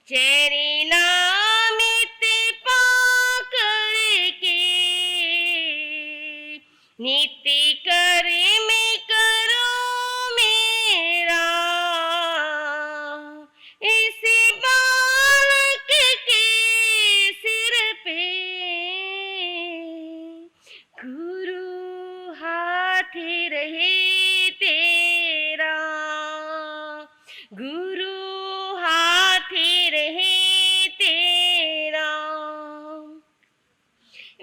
Cherry नामित पाकर के नित्य कर में करो मेरा इस बालक के सिर पे गुरु हाथ रहे तेरा गुरु हाथ रहे तेरा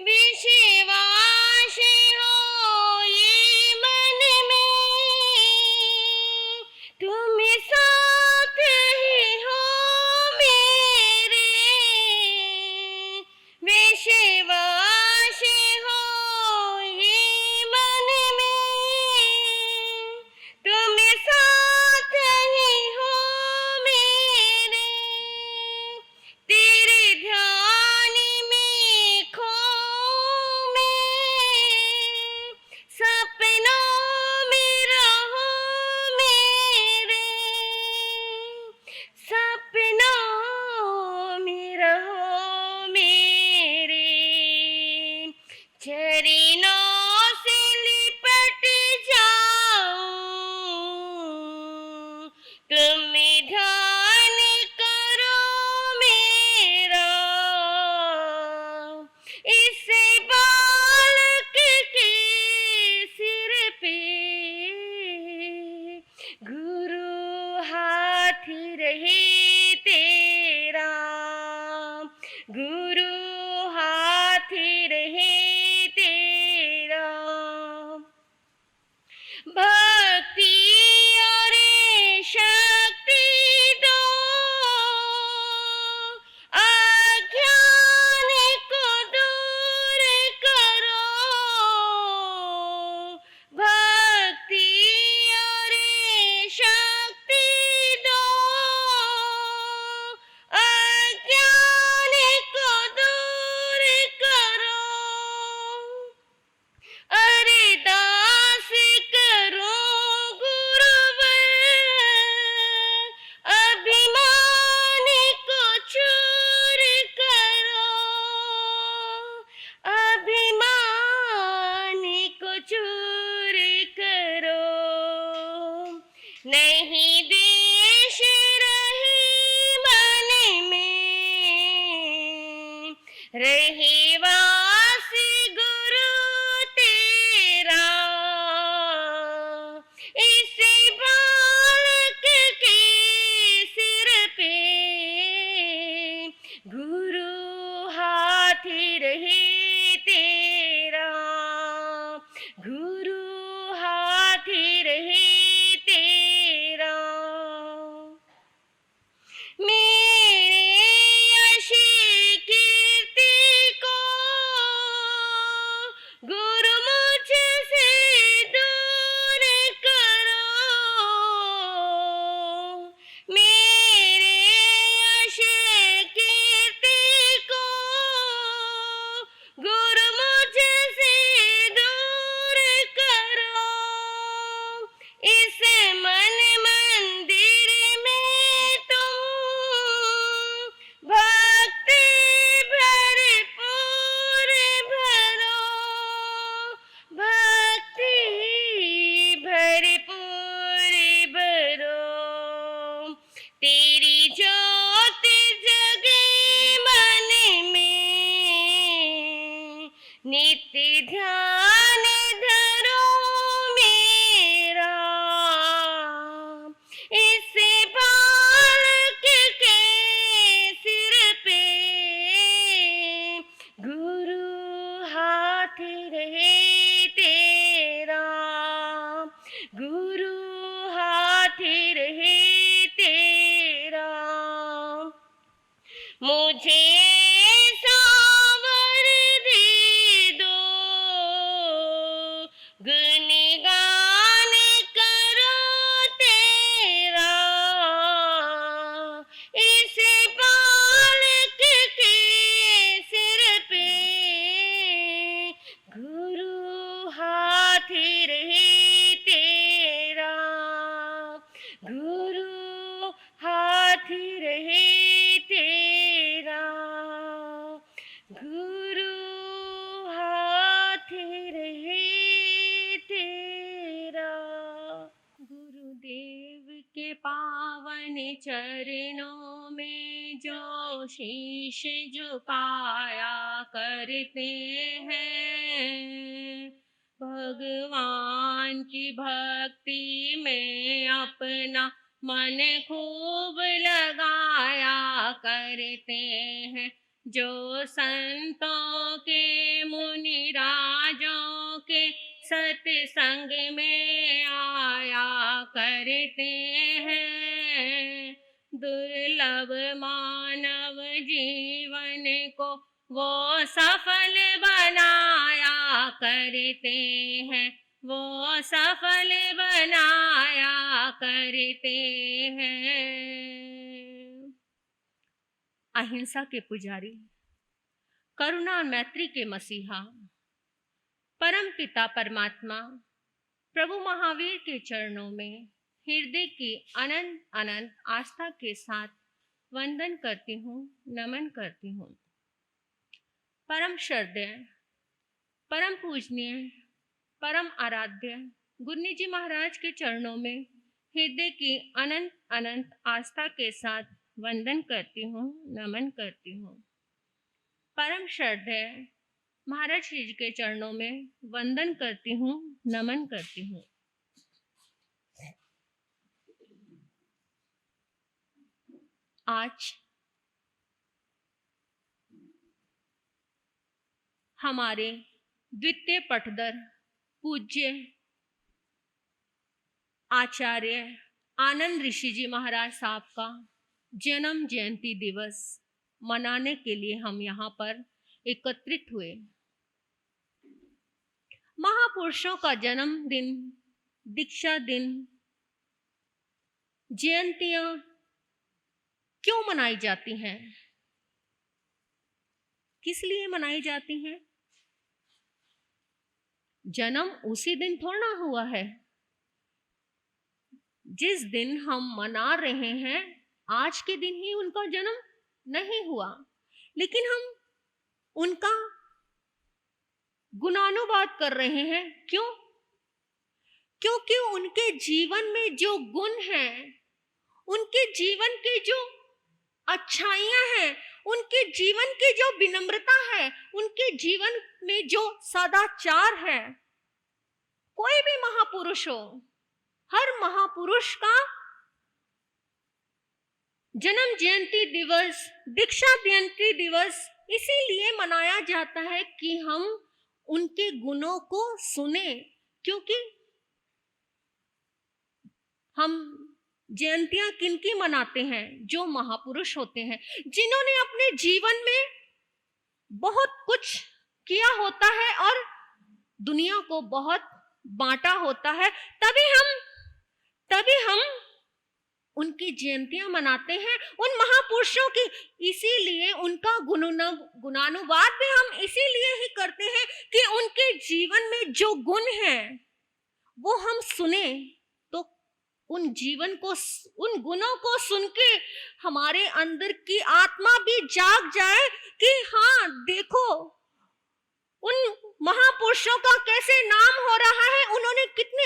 विश्वास हो ये मन में तुम साथ ही हो मेरे विश्वास हो ये मन में तुम साथ ही हो मेरे तेरे ध्यान में खो मैं सपनों में रहो मेरे सपनों में रहो मेरे चरणों से लिपट जाऊं तुम ध्यान करो मेरा इस बालक के सिर पे गुरु हाथ रहे तेरा गुरु हाथ रहे तेरा भक्ति और शक्ति दो अज्ञान को दूर करो भक्ति और शक्ति दो अज्ञान को दूर करो अरदास करो गुरुवर अभिमान को चूर करो अभिमान को चूर करो नहीं देश रहे मन में रहे वास गुरु तेरा इस बालक के सिर पे गुरु हाथ रहे तेरा गुरु हाथ रहे तेरा मेरे यश कीर्ति को गुरु मुझसे दूर करो मेरे यश कीर्ति को गुरु मुझसे दूर करो इस मन मंदिर में तुम भक्ति भरपूर भरो भक्ति भरपूर भरो तेरी ज्योत जगे मन में नित्य ध्यान धरो मेरा इस बालक के सिर पे गुरु हाथ रहे तेरा गुरु हाथ रहे तेरा मुझे सावर दे दो गुणगान करो तेरा इस बालक के सिर पे गुरु हाथ रहे तेरा गुरु हाथ रहे तेरा चरणों में जो शीश झुकाया करते हैं, भगवान की भक्ति में अपना मन खूब लगाया करते हैं, जो संतों के मुनि राजों के सत्संग में आया करते हैं, दुर्लभ मानव जीवन को वो सफल बनाया करते हैं, वो सफल बनाया करते हैं। अहिंसा के पुजारी, करुणा और मैत्री के मसीहा, परम पिता परमात्मा प्रभु महावीर के चरणों में हृदय की अनंत अनंत आस्था के साथ वंदन करती हूँ, नमन करती हूँ। परम श्रद्धेय, परम पूजनीय, परम आराध्य गुरनी जी महाराज के चरणों में हृदय की अनंत अनंत आस्था के साथ वंदन करती हूँ, नमन करती हूँ। परम श्रद्धेय महाराज जी के चरणों में वंदन करती हूँ, नमन करती हूँ। आज हमारे द्वितीय पटदर पूज्य आचार्य आनंद ऋषि जी महाराज साहब का जन्म जयंती दिवस मनाने के लिए हम यहाँ पर एकत्रित हुए। महापुरुषों का जन्मदिन, दीक्षा दिन, जयंतियां क्यों मनाई जाती हैं? किस लिए मनाई जाती हैं? जन्म उसी दिन थोड़ा हुआ है। जिस दिन हम मना रहे हैं आज के दिन ही उनका जन्म नहीं हुआ, लेकिन हम उनका गुणानुवाद कर रहे हैं। क्यों? क्योंकि उनके जीवन में जो गुण हैं, उनके जीवन की जो अच्छाइयां हैं, उनके जीवन की जो विनम्रता है, उनके जीवन में जो सदाचार है, कोई भी महापुरुष हो, हर महापुरुष का जन्म जयंती दिवस, दीक्षा जयंती दिवस इसीलिए मनाया जाता है कि हम उनके गुणों को सुने। क्योंकि हम जयंतियां किनकी मनाते हैं? जो महापुरुष होते हैं, जिन्होंने अपने जीवन में बहुत कुछ किया होता है और दुनिया को बहुत बांटा होता है, तभी हम उनकी जयंतियां मनाते हैं, उन महापुरुषों की। इसीलिए उनका गुणानुवाद भी हम इसीलिए ही करते हैं कि उनके जीवन में जो गुण हैं वो हम सुने, तो उन गुणों को सुन के हमारे अंदर की आत्मा भी जाग जाए कि हाँ देखो उन महापुरुषों का कैसे नाम हो रहा है, उन्होंने कितने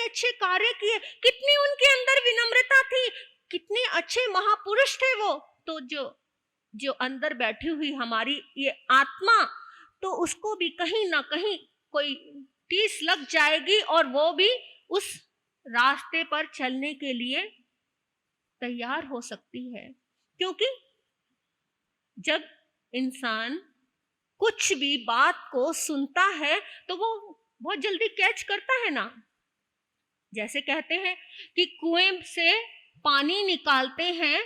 अच्छे कार्य किए, कितनी उनके अंदर विनम्रता थी, कितने अच्छे महापुरुष थे वो। तो जो अंदर बैठी हुई हमारी ये आत्मा, तो उसको भी कहीं ना कहीं कोई ठेस लग जाएगी और वो भी उस रास्ते पर चलने के लिए तैयार हो सकती है। क्योंकि जब इंसान कुछ भी बात को सुनता है तो वो बहुत जल्दी कैच करता है ना। जैसे कहते हैं कि कुएं से पानी निकालते हैं,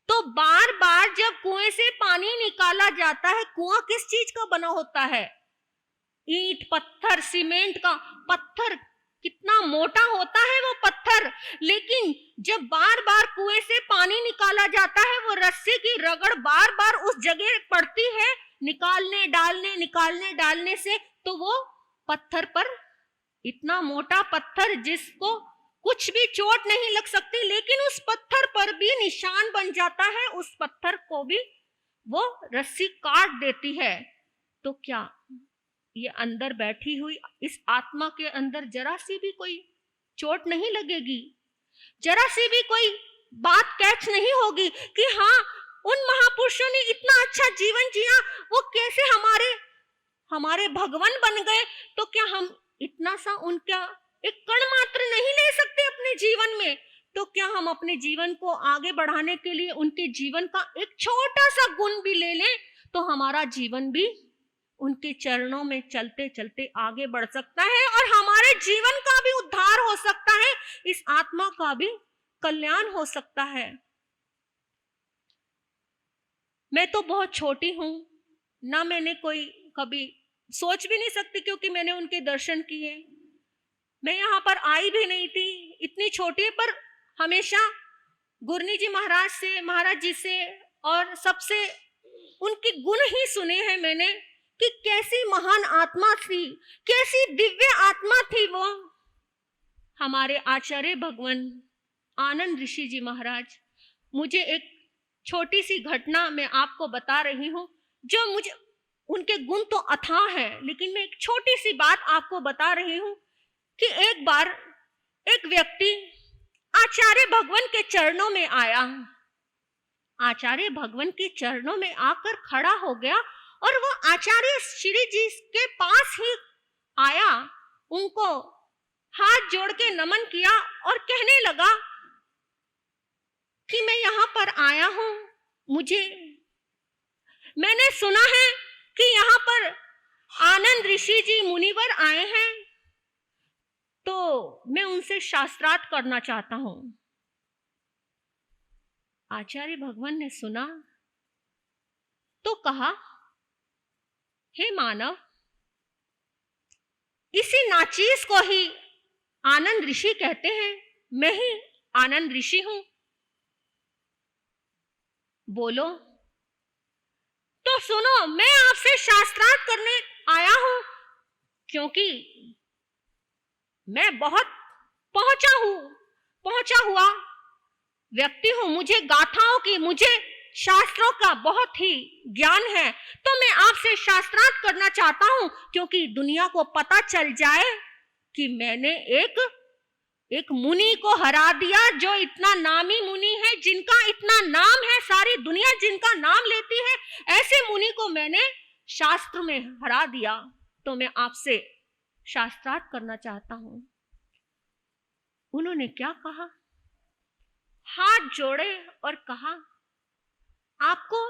तो बार बार जब कुएं से पानी निकाला जाता है, कुआं किस चीज का बना होता है? ईंट, पत्थर, सीमेंट का। पत्थर कितना मोटा होता है वो पत्थर, लेकिन जब बार बार कुएं से पानी निकाला जाता है, वो रस्सी की रगड़ बार बार उस जगह पड़ती है, निकालने डालने से, तो वो पत्थर पर, इतना मोटा पत्थर जिसको कुछ भी चोट नहीं लग सकती, लेकिन उस पत्थर पर भी निशान बन जाता है, उस पत्थर को भी वो रस्सी काट देती है। तो क्या ये अंदर बैठी हुई इस आत्मा के अंदर जरा सी भी कोई चोट नहीं लगेगी? जरा सी भी कोई बात कैच नहीं होगी कि हाँ, उन महापुरुषों ने इतना अच्छा जीवन जिया, वो कैसे हमारे भगवान बन गए। तो क्या हम इतना सा उनका एक कण मात्र नहीं ले सकते अपने जीवन में? तो क्या हम अपने जीवन को आगे बढ़ाने के लिए उनके जीवन का एक छोटा सा गुण भी ले लें, तो हमारा जीवन भी उनके चरणों में चलते चलते आगे बढ़ सकता है और हमारे जीवन का भी उद्धार हो सकता है, इस आत्मा का भी कल्याण हो सकता है। मैं तो बहुत छोटी हूं ना, मैंने कोई कभी सोच भी नहीं सकती, क्योंकि मैंने उनके दर्शन किए। मैं यहाँ पर आई भी नहीं थी, इतनी छोटी, पर हमेशा गुरनी जी महाराज जी से और सबसे उनके गुण ही सुने हैं मैंने कि कैसी महान आत्मा थी, कैसी दिव्य आत्मा थी वो। हमारे आचार्य भगवान आनंद ऋषि जी महाराज, मुझे एक छोटी सी घटना मैं आपको बता रही हूँ, जो मुझे, उनके गुण तो अथाह है, लेकिन मैं एक छोटी सी बात आपको बता रही हूँ कि एक बार एक व्यक्ति आचार्य भगवान के चरणों में आया, आचार्य भगवान के चरणों में आकर खड़ा हो गया और वो आचार्य श्री जी के पास ही आया, उनको हाथ जोड़ के नमन किया और कहने लगा कि मैं यहाँ पर आया हूँ, मैंने सुना है कि यहाँ पर आनंद ऋषि जी मुनिवर आए हैं, तो मैं उनसे शास्त्रार्थ करना चाहता हूं। आचार्य भगवान ने सुना तो कहा, हे मानव, इसी नाचीज को ही आनंद ऋषि कहते हैं, मैं ही आनंद ऋषि हूं, बोलो। तो सुनो, मैं आपसे शास्त्रार्थ करने आया हूं, क्योंकि मैं बहुत पहुंचा हुआ व्यक्ति हूं, मुझे गाथाओं की, मुझे शास्त्रों का बहुत ही ज्ञान है, तो मैं आपसे शास्त्रार्थ करना चाहता हूं, क्योंकि दुनिया को पता चल जाए कि मैंने एक मुनि को हरा दिया, जो इतना नामी मुनि है, जिनका इतना नाम है, सारी दुनिया जिनका नाम लेती है, ऐसे मुनि को मैंने शास्त्र में हरा दिया, तो मैं आपसे शास्त्रार्थ करना चाहता हूं। उन्होंने क्या कहा? हाथ जोड़े और कहा, आपको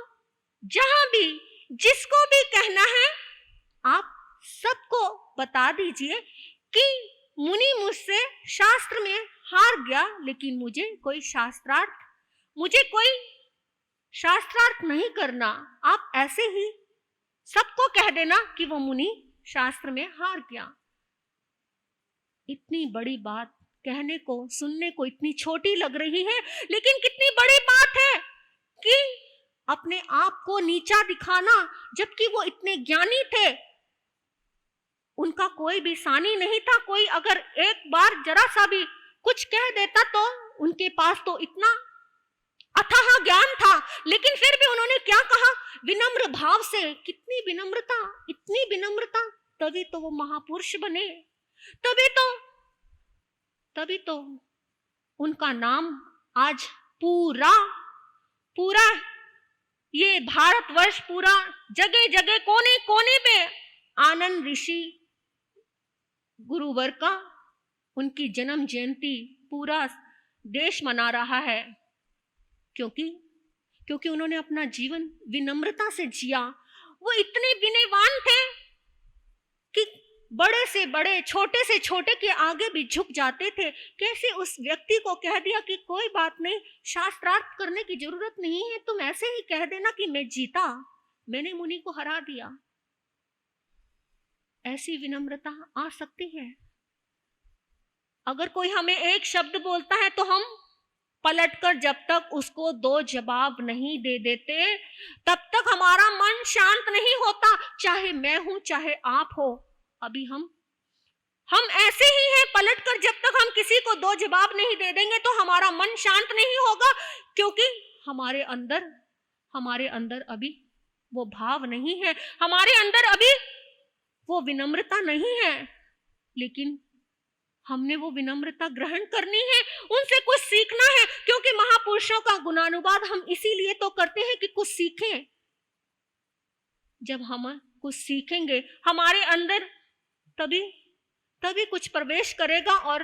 जहां भी, जिसको भी कहना है, आप सबको बता दीजिए कि मुनि मुझसे शास्त्र में हार गया, लेकिन मुझे कोई शास्त्रार्थ नहीं करना। आप ऐसे ही सबको कह देना कि वो मुनि शास्त्र में हार गया। इतनी बड़ी बात कहने को, सुनने को इतनी छोटी लग रही है, लेकिन कितनी बड़ी बात है कि अपने आप को नीचा दिखाना, जबकि वो इतने ज्ञानी थे, उनका कोई भी सानी नहीं था। कोई अगर एक बार जरा सा भी कुछ कह देता तो उनके पास तो इतना अथाह ज्ञान था, लेकिन फिर भी उन्होंने क्या कहा? विनम्र भाव से। कितनी विनम्रता, इतनी विनम्रता, तभी तो वो महापुरुष बने, तभी तो उनका नाम आज पूरा ये भारतवर्ष, पूरा जगह जगह, कोने कोने पे आनंद ऋषि गुरुवर का, उनकी जन्म जयंती पूरा देश मना रहा है, क्योंकि उन्होंने अपना जीवन विनम्रता से जिया। वो इतने विनयवान थे कि बड़े से बड़े, छोटे से छोटे के आगे भी झुक जाते थे। कैसे उस व्यक्ति को कह दिया कि कोई बात नहीं, शास्त्रार्थ करने की जरूरत नहीं है, तुम ऐसे ही कह देना कि मैं जीता, मैंने मुनि को हरा दिया। ऐसी विनम्रता आ सकती है। अगर कोई हमें एक शब्द बोलता है तो हम पलटकर जब तक उसको दो जवाब नहीं दे देते, तब तक हमारा मन शांत नहीं होता। चाहे मैं हूं, चाहे आप हो, अभी हम ऐसे ही हैं, पलटकर जब तक हम किसी को दो जवाब नहीं दे देंगे तो हमारा मन शांत नहीं होगा, क्योंकि हमारे अंदर अभी वो भाव नहीं है, हमारे अंदर अभी वो विनम्रता नहीं है। लेकिन हमने वो विनम्रता ग्रहण करनी है, उनसे कुछ सीखना है, क्योंकि महापुरुषों का गुणानुवाद हम इसीलिए तो करते हैं कि कुछ सीखें। जब हम कुछ सीखेंगे हमारे अंदर, तभी तभी कुछ प्रवेश करेगा और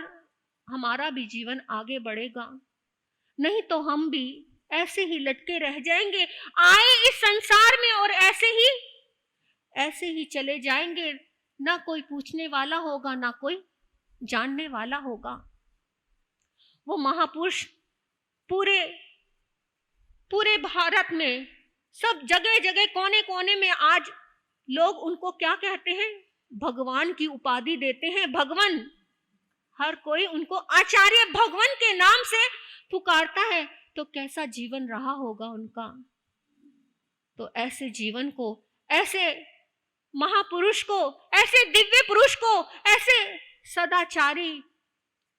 हमारा भी जीवन आगे बढ़ेगा। नहीं तो हम भी ऐसे ही लटके रह जाएंगे, आए इस संसार में और ऐसे ही चले जाएंगे। ना कोई पूछने वाला होगा, ना कोई जानने वाला होगा। वो महापुरुष पूरे पूरे भारत में, सब जगह जगह, कोने कोने में आज लोग उनको क्या कहते हैं? भगवान की उपाधि देते हैं। भगवान, हर कोई उनको आचार्य भगवान के नाम से पुकारता है। तो कैसा जीवन रहा होगा उनका। तो ऐसे जीवन को, ऐसे महापुरुष को, ऐसे दिव्य पुरुष को, ऐसे सदाचारी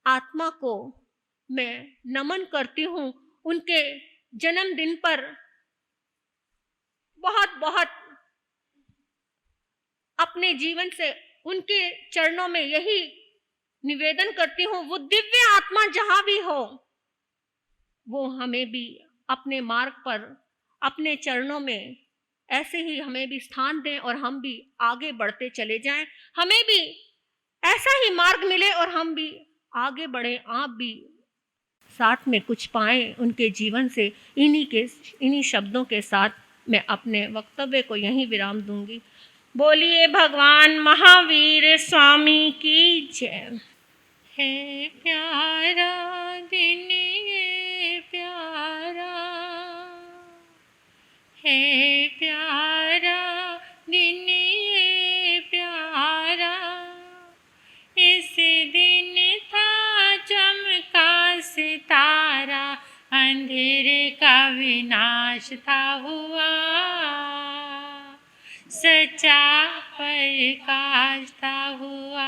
आत्मा को मैं नमन करती हूँ। उनके जन्मदिन पर बहुत बहुत अपने जीवन से उनके चरणों में यही निवेदन करती हूँ, वो दिव्य आत्मा जहां भी हो, वो हमें भी अपने मार्ग पर, अपने चरणों में ऐसे ही हमें भी स्थान दें और हम भी आगे बढ़ते चले जाएं। हमें भी ऐसा ही मार्ग मिले और हम भी आगे बढ़े, आप भी साथ में कुछ पाएं उनके जीवन से। इन्हीं शब्दों के साथ मैं अपने वक्तव्य को यहीं विराम दूंगी। बोलिए भगवान महावीर स्वामी की जय। है प्यारा दिन ये प्यारा, है प्यारा दिन ये प्यारा, इस दिन था चमका सितारा, अंधेरे का विनाश था हुआ, सच्चा प्रकाश था हुआ,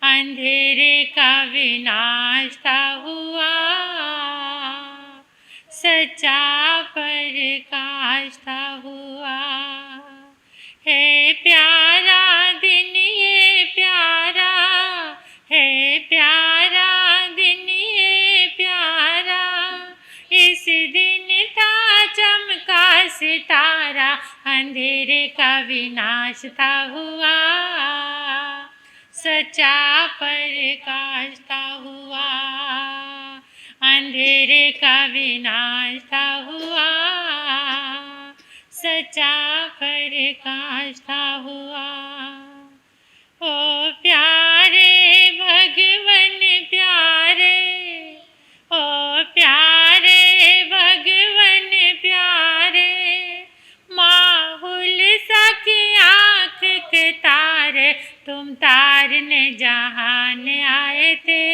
अंधेरे का विनाश था हुआ, सच्चा प्रकाश था हुआ। है प्यारा दिन ये प्यारा, है प्यारा दिन ये प्यारा, इस दिन था चमका सितारा, अंधेरे का विनाश था हुआ, सच्चा प्रकाश था हुआ, अंधेरे का विनाश था हुआ, सच्चा प्रकाश था हुआ। ओ प्यारे भगवन प्यारे, ओ प्यारे भगवन प्यारे, माहुल सखी आँख के तारे, तुम तारने जहान आए थे,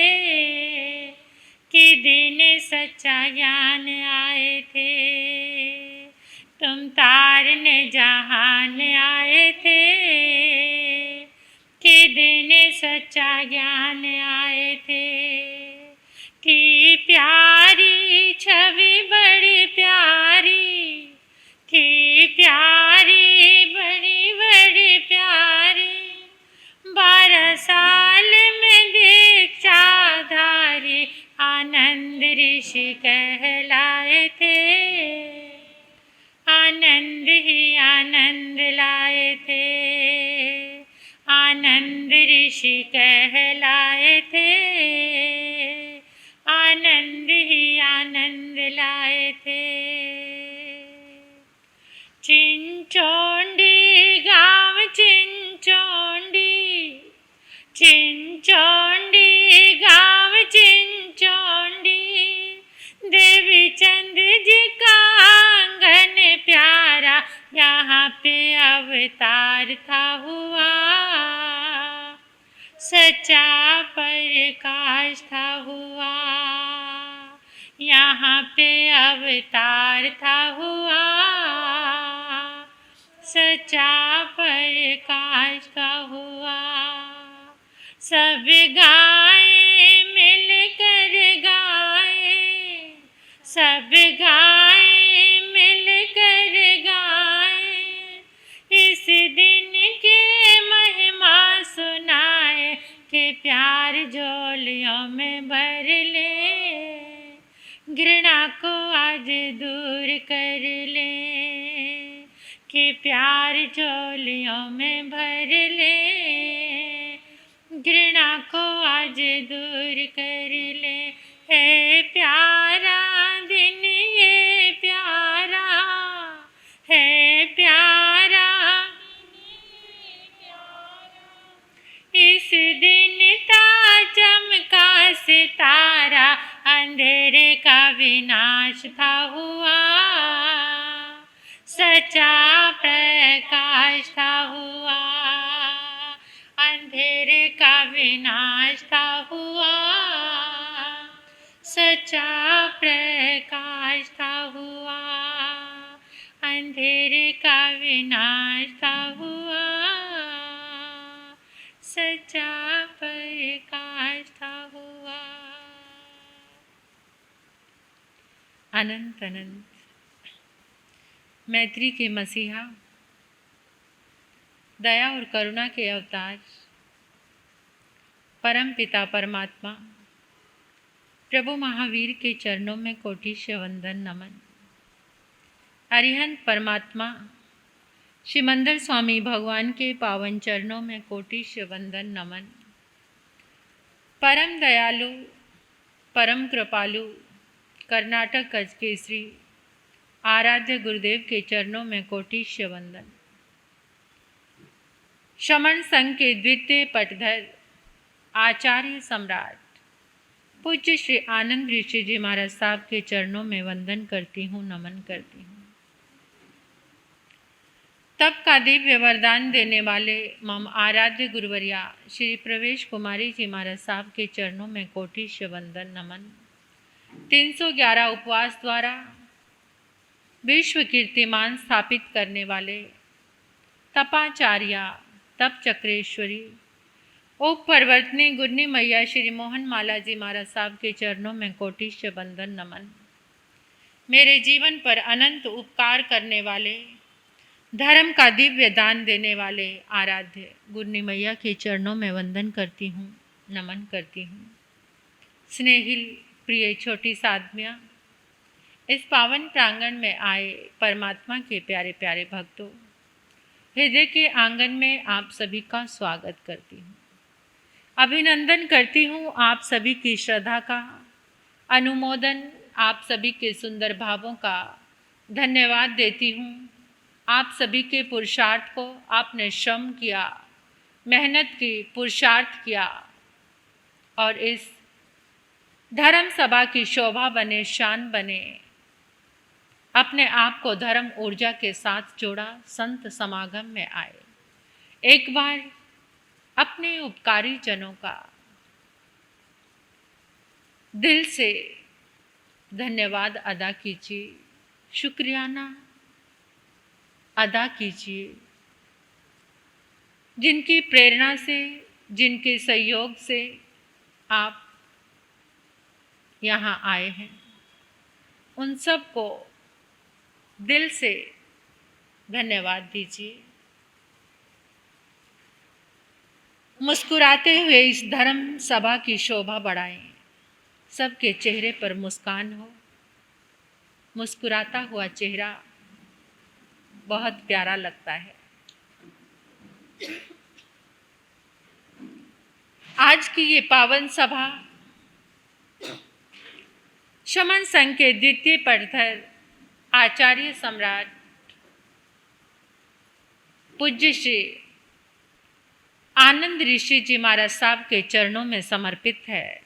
कि दिन सच्चा ज्ञान आए थे, तुम तारने जहान आए थे, कि दिन सच्चा ज्ञान आए थे। थी प्यारी छवि बड़ी प्यारी, थी प्यारी बड़ी बड़ी प्यारी, 12 साल में दीक्षाधारी, आनंद ऋषि कहलाए थे, आनंद ही आनंद लाए थे, आनंद ऋषि कहलाए थे, आनंद ही आनंद लाए थे। चिंचोंडी गाँव चिंचोंडी, चिंचोंडी गाँव चिंचोंडी, देवी चंद जी का आंगन प्यारा, यहाँ पे अवतार था हुआ, सच्चा प्रकाश था हुआ, यहाँ पे अवतार था हुआ, सच्चा प्रकाश का हुआ। सब गाएं मिलकर गाएं, सब गाएं मिलकर गाएं, इस दिन की महिमा सुनाए, कि प्यार झोलियों में भर ले, घृणा को आज दूर कर ले, कि प्यार झोलियों में भर ले, घृणा को आज दूर कर ले। है प्यारा दिन ये प्यारा, है प्यारा इस दिन ता चमका सितारा, अंधेरे का विनाश था हुआ, सच्चा प्रकाश था हुआ, अंधेरे का विनाश था हुआ, सच्चा प्रकाश था हुआ, अंधेरे का विनाश था हुआ, सच्चा प्रकाश था हुआ। अनंत अनंत मैत्री के मसीहा, दया और करुणा के अवतार, परम पिता परमात्मा प्रभु महावीर के चरणों में कोटिशय वंदन नमन। अरिहंत परमात्मा श्रीमंदर स्वामी भगवान के पावन चरणों में कोटिशय वंदन नमन। परम दयालु परम कृपालु कर्नाटक कच केसरी आराध्य गुरुदेव के चरणों में कोटिशय वंदन। शमन संघ के द्वितीय पटधर आचार्य सम्राट पूज्य श्री आनंद ऋषि जी महाराज साहब के चरणों में वंदन करती हूँ, नमन करती हूँ। तब का दिव्य वरदान देने वाले मम आराध्य गुरुवरिया श्री प्रवेश कुमारी जी महाराज साहब के चरणों में कोटिशय वंदन नमन। 311 उपवास द्वारा विश्व कीर्तिमान स्थापित करने वाले तपाचार्या तप चक्रेश्वरी ओप परिवर्तनी गुरनी मैया श्री मोहन माला जी महाराज साहब के चरणों में कोटिशय वंदन नमन। मेरे जीवन पर अनंत उपकार करने वाले, धर्म का दिव्य दान देने वाले आराध्य गुरनी मैया के चरणों में वंदन करती हूँ, नमन करती हूँ। स्नेहिल प्रिय छोटी साधमियाँ, इस पावन प्रांगण में आए परमात्मा के प्यारे प्यारे भक्तों, हृदय के आंगन में आप सभी का स्वागत करती हूँ, अभिनंदन करती हूँ आप सभी की श्रद्धा का, अनुमोदन आप सभी के सुंदर भावों का धन्यवाद देती हूँ। आप सभी के पुरुषार्थ को आपने श्रम किया, मेहनत की, पुरुषार्थ किया और इस धर्म सभा की शोभा बने, शान बने, अपने आप को धर्म ऊर्जा के साथ जोड़ा, संत समागम में आए। एक बार अपने उपकारी जनों का दिल से धन्यवाद अदा कीजिए, शुक्रियाना अदा कीजिए, जिनकी प्रेरणा से, जिनके सहयोग से आप यहाँ आए हैं, उन सब को दिल से धन्यवाद दीजिए। मुस्कुराते हुए इस धर्म सभा की शोभा बढ़ाएं, सबके चेहरे पर मुस्कान हो। मुस्कुराता हुआ चेहरा बहुत प्यारा लगता है। आज की ये पावन सभा शमन संघ के द्वितीय पटधर आचार्य सम्राट पूज्य श्री आनंद ऋषि जी महाराज साहब के चरणों में समर्पित है।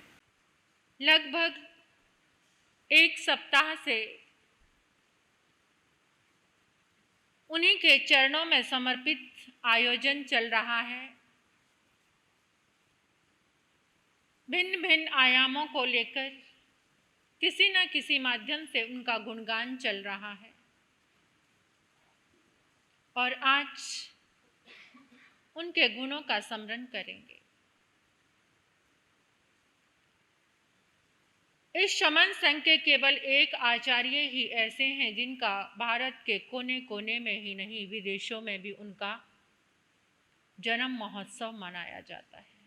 लगभग एक सप्ताह से उन्हीं के चरणों में समर्पित आयोजन चल रहा है। भिन्न भिन्न आयामों को लेकर किसी न किसी माध्यम से उनका गुणगान चल रहा है और आज उनके गुणों का स्मरण करेंगे। इस शमन संघ के केवल एक आचार्य ही ऐसे हैं जिनका भारत के कोने कोने में ही नहीं, विदेशों में भी उनका जन्म महोत्सव मनाया जाता है।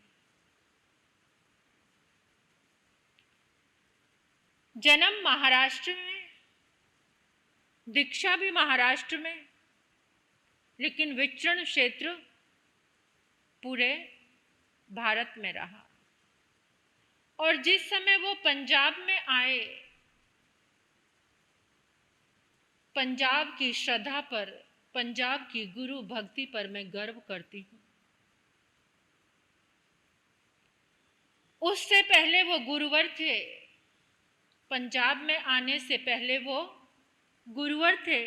जन्म महाराष्ट्र में, दीक्षा भी महाराष्ट्र में, लेकिन विचरण क्षेत्र पूरे भारत में रहा। और जिस समय वो पंजाब में आए, पंजाब की श्रद्धा पर, पंजाब की गुरु भक्ति पर मैं गर्व करती हूँ। उससे पहले वो गुरुवर थे, पंजाब में आने से पहले वो गुरुवर थे,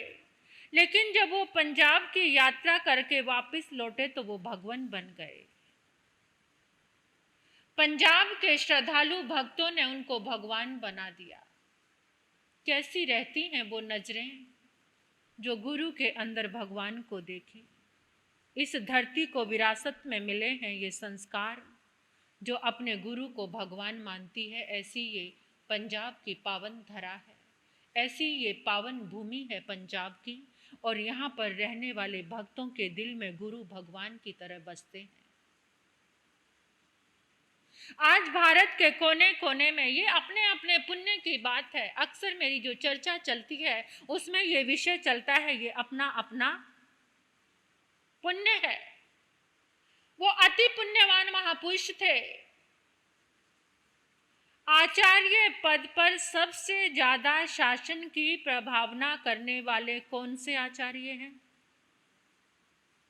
लेकिन जब वो पंजाब की यात्रा करके वापस लौटे तो वो भगवान बन गए। पंजाब के श्रद्धालु भक्तों ने उनको भगवान बना दिया। कैसी रहती हैं वो नजरें जो गुरु के अंदर भगवान को देखें। इस धरती को विरासत में मिले हैं ये संस्कार, जो अपने गुरु को भगवान मानती है। ऐसी ये पंजाब की पावन धरा है, ऐसी ये पावन भूमि है पंजाब की, और यहाँ पर रहने वाले भक्तों के दिल में गुरु भगवान की तरह बसते हैं। आज भारत के कोने कोने में ये अपने अपने पुण्य की बात है। अक्सर मेरी जो चर्चा चलती है उसमें ये विषय चलता है, ये अपना अपना पुण्य है। वो अति पुण्यवान महापुरुष थे। आचार्य पद पर सबसे ज्यादा शासन की प्रभावना करने वाले कौन से आचार्य हैं?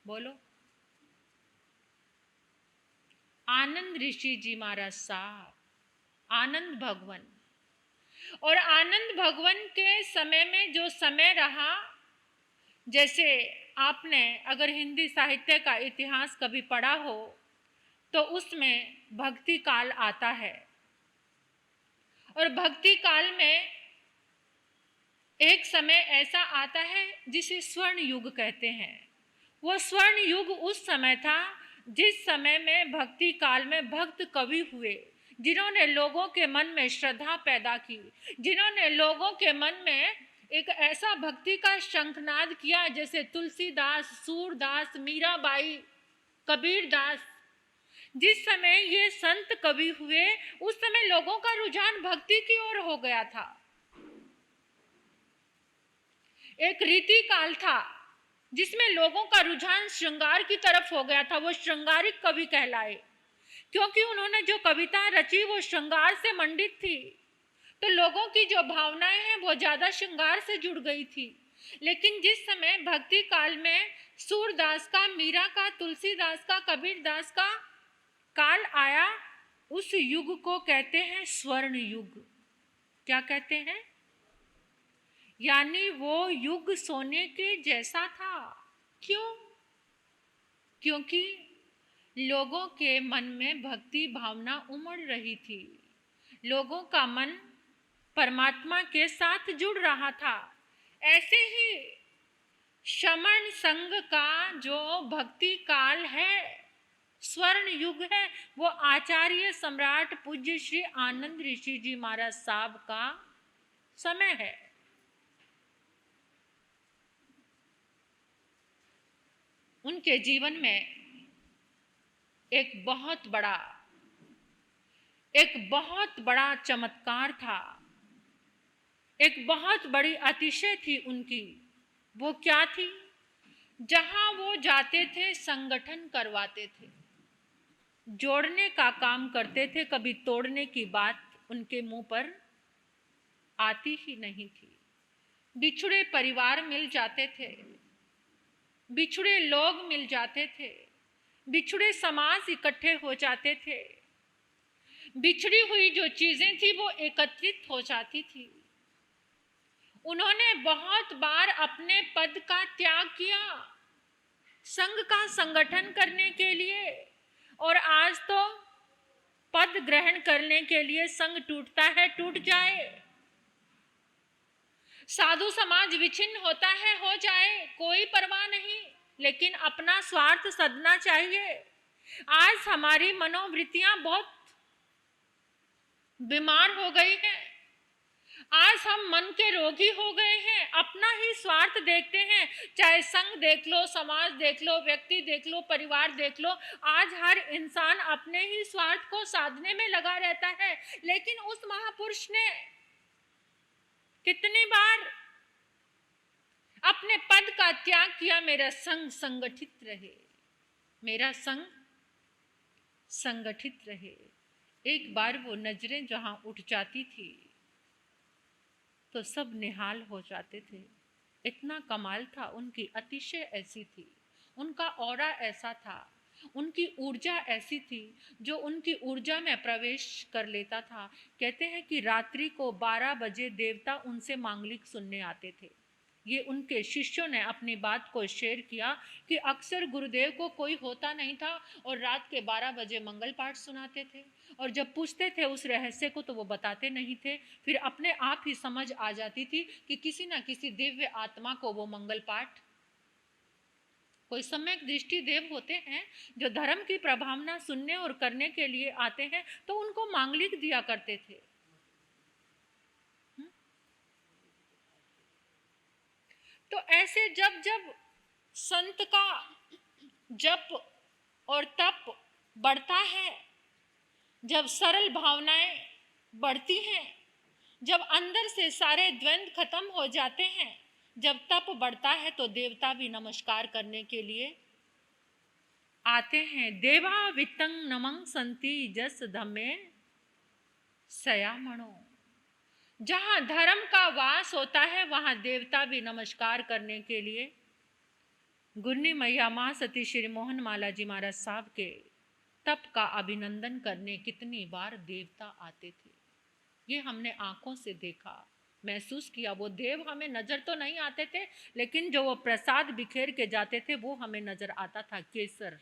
बोलो। आनंद ऋषि जी महाराज साहब, आनंद भगवन। और आनंद भगवन के समय में जो समय रहा, जैसे आपने अगर हिंदी साहित्य का इतिहास कभी पढ़ा हो तो उसमें भक्ति काल आता है, और भक्ति काल में एक समय ऐसा आता है जिसे स्वर्ण युग कहते हैं। वो स्वर्ण युग उस समय था जिस समय में भक्ति काल में भक्त कवि हुए, जिन्होंने लोगों के मन में श्रद्धा पैदा की, जिन्होंने लोगों के मन में एक ऐसा भक्ति का शंखनाद किया जैसे तुलसीदास, सूरदास, मीराबाई, कबीरदास। जिस समय ये संत कवि हुए उस समय लोगों का रुझान भक्ति की ओर हो गया था। एक रीति काल था जिसमें लोगों का रुझान श्रृंगार की तरफ हो गया था। वो श्रृंगारिक कवि कहलाए क्योंकि उन्होंने जो कविता रची वो श्रृंगार से मंडित थी, तो लोगों की जो भावनाएं हैं वो ज्यादा श्रृंगार से जुड़ गई थी। लेकिन जिस समय भक्ति काल में सूरदास का, मीरा का, तुलसीदास का, कबीरदास का काल आया, उस युग को कहते हैं स्वर्ण युग। क्या कहते हैं? यानी वो युग सोने के जैसा था। क्यों? क्योंकि लोगों के मन में भक्ति भावना उमड़ रही थी, लोगों का मन परमात्मा के साथ जुड़ रहा था। ऐसे ही शमन संघ का जो भक्ति काल है, स्वर्ण युग है, वो आचार्य सम्राट पूज्य श्री आनंद ऋषि जी महाराज साहब का समय है। उनके जीवन में एक बहुत बड़ा चमत्कार था, एक बहुत बड़ी अतिशय थी उनकी। वो क्या थी? जहां वो जाते थे संगठन करवाते थे, जोड़ने का काम करते थे। कभी तोड़ने की बात उनके मुंह पर आती ही नहीं थी। बिछड़े परिवार मिल जाते थे, बिछड़े लोग मिल जाते थे, बिछड़े समाज इकट्ठे हो जाते थे, बिछड़ी हुई जो चीजें थी वो एकत्रित हो जाती थी। उन्होंने बहुत बार अपने पद का त्याग किया संघ का संगठन करने के लिए, और आज तो पद ग्रहण करने के लिए संघ टूटता है, टूट जाए। साधु समाज विच्छिन्न होता है, हो जाए, कोई परवाह नहीं, लेकिन अपना स्वार्थ सदना चाहिए। आज हमारी मनोवृत्तियां बहुत बीमार हो गई हैं। आज हम मन के रोगी हो गए हैं, अपना ही स्वार्थ देखते हैं। चाहे संघ देख लो, समाज देख लो, व्यक्ति देख लो, परिवार देख लो, आज हर इंसान अपने ही स्वार्थ को साधने में लगा रहता है। लेकिन उस महापुरुष ने कितनी बार अपने पद का त्याग किया, मेरा संग संगठित रहे, मेरा संग संगठित रहे। एक बार वो नजरें जहां उठ जाती थी तो सब निहाल हो जाते थे। इतना कमाल था, उनकी अतिशय ऐसी थी, उनका ऑरा ऐसा था, उनकी ऊर्जा ऐसी थी जो उनकी ऊर्जा में प्रवेश कर लेता था। कहते हैं कि रात्रि को 12 बजे देवता उनसे मांगलिक सुनने आते थे। ये उनके शिष्यों ने अपनी बात को शेयर किया कि अक्सर गुरुदेव को कोई होता नहीं था और रात के 12 बजे मंगल पाठ सुनाते थे, और जब पूछते थे उस रहस्य को तो वो बताते नहीं थे। फिर अपने आप ही समझ आ जाती थी कि किसी न किसी दिव्य आत्मा को वो मंगल पाठ, कोई सम्यक दृष्टि देव होते हैं जो धर्म की प्रभावना सुनने और करने के लिए आते हैं, तो उनको मांगलिक दिया करते थे। तो ऐसे जब जब संत का जप और तप बढ़ता है, जब सरल भावनाएं बढ़ती हैं, जब अंदर से सारे द्वंद्व खत्म हो जाते हैं, जब तप बढ़ता है तो देवता भी नमस्कार करने के लिए आते हैं। देवा वित्तंग नमं संति जस धम्मे सयामणो। जहां धर्म का वास होता है वहां देवता भी नमस्कार करने के लिए गुरनी मैया मां सती श्री मोहन माला जी महाराज साहब के तप का अभिनंदन करने कितनी बार देवता आते थे। ये हमने आंखों से देखा, महसूस किया। वो देव हमें नजर तो नहीं आते थे, लेकिन जो वो प्रसाद बिखेर के जाते थे वो हमें नजर आता था। केसर,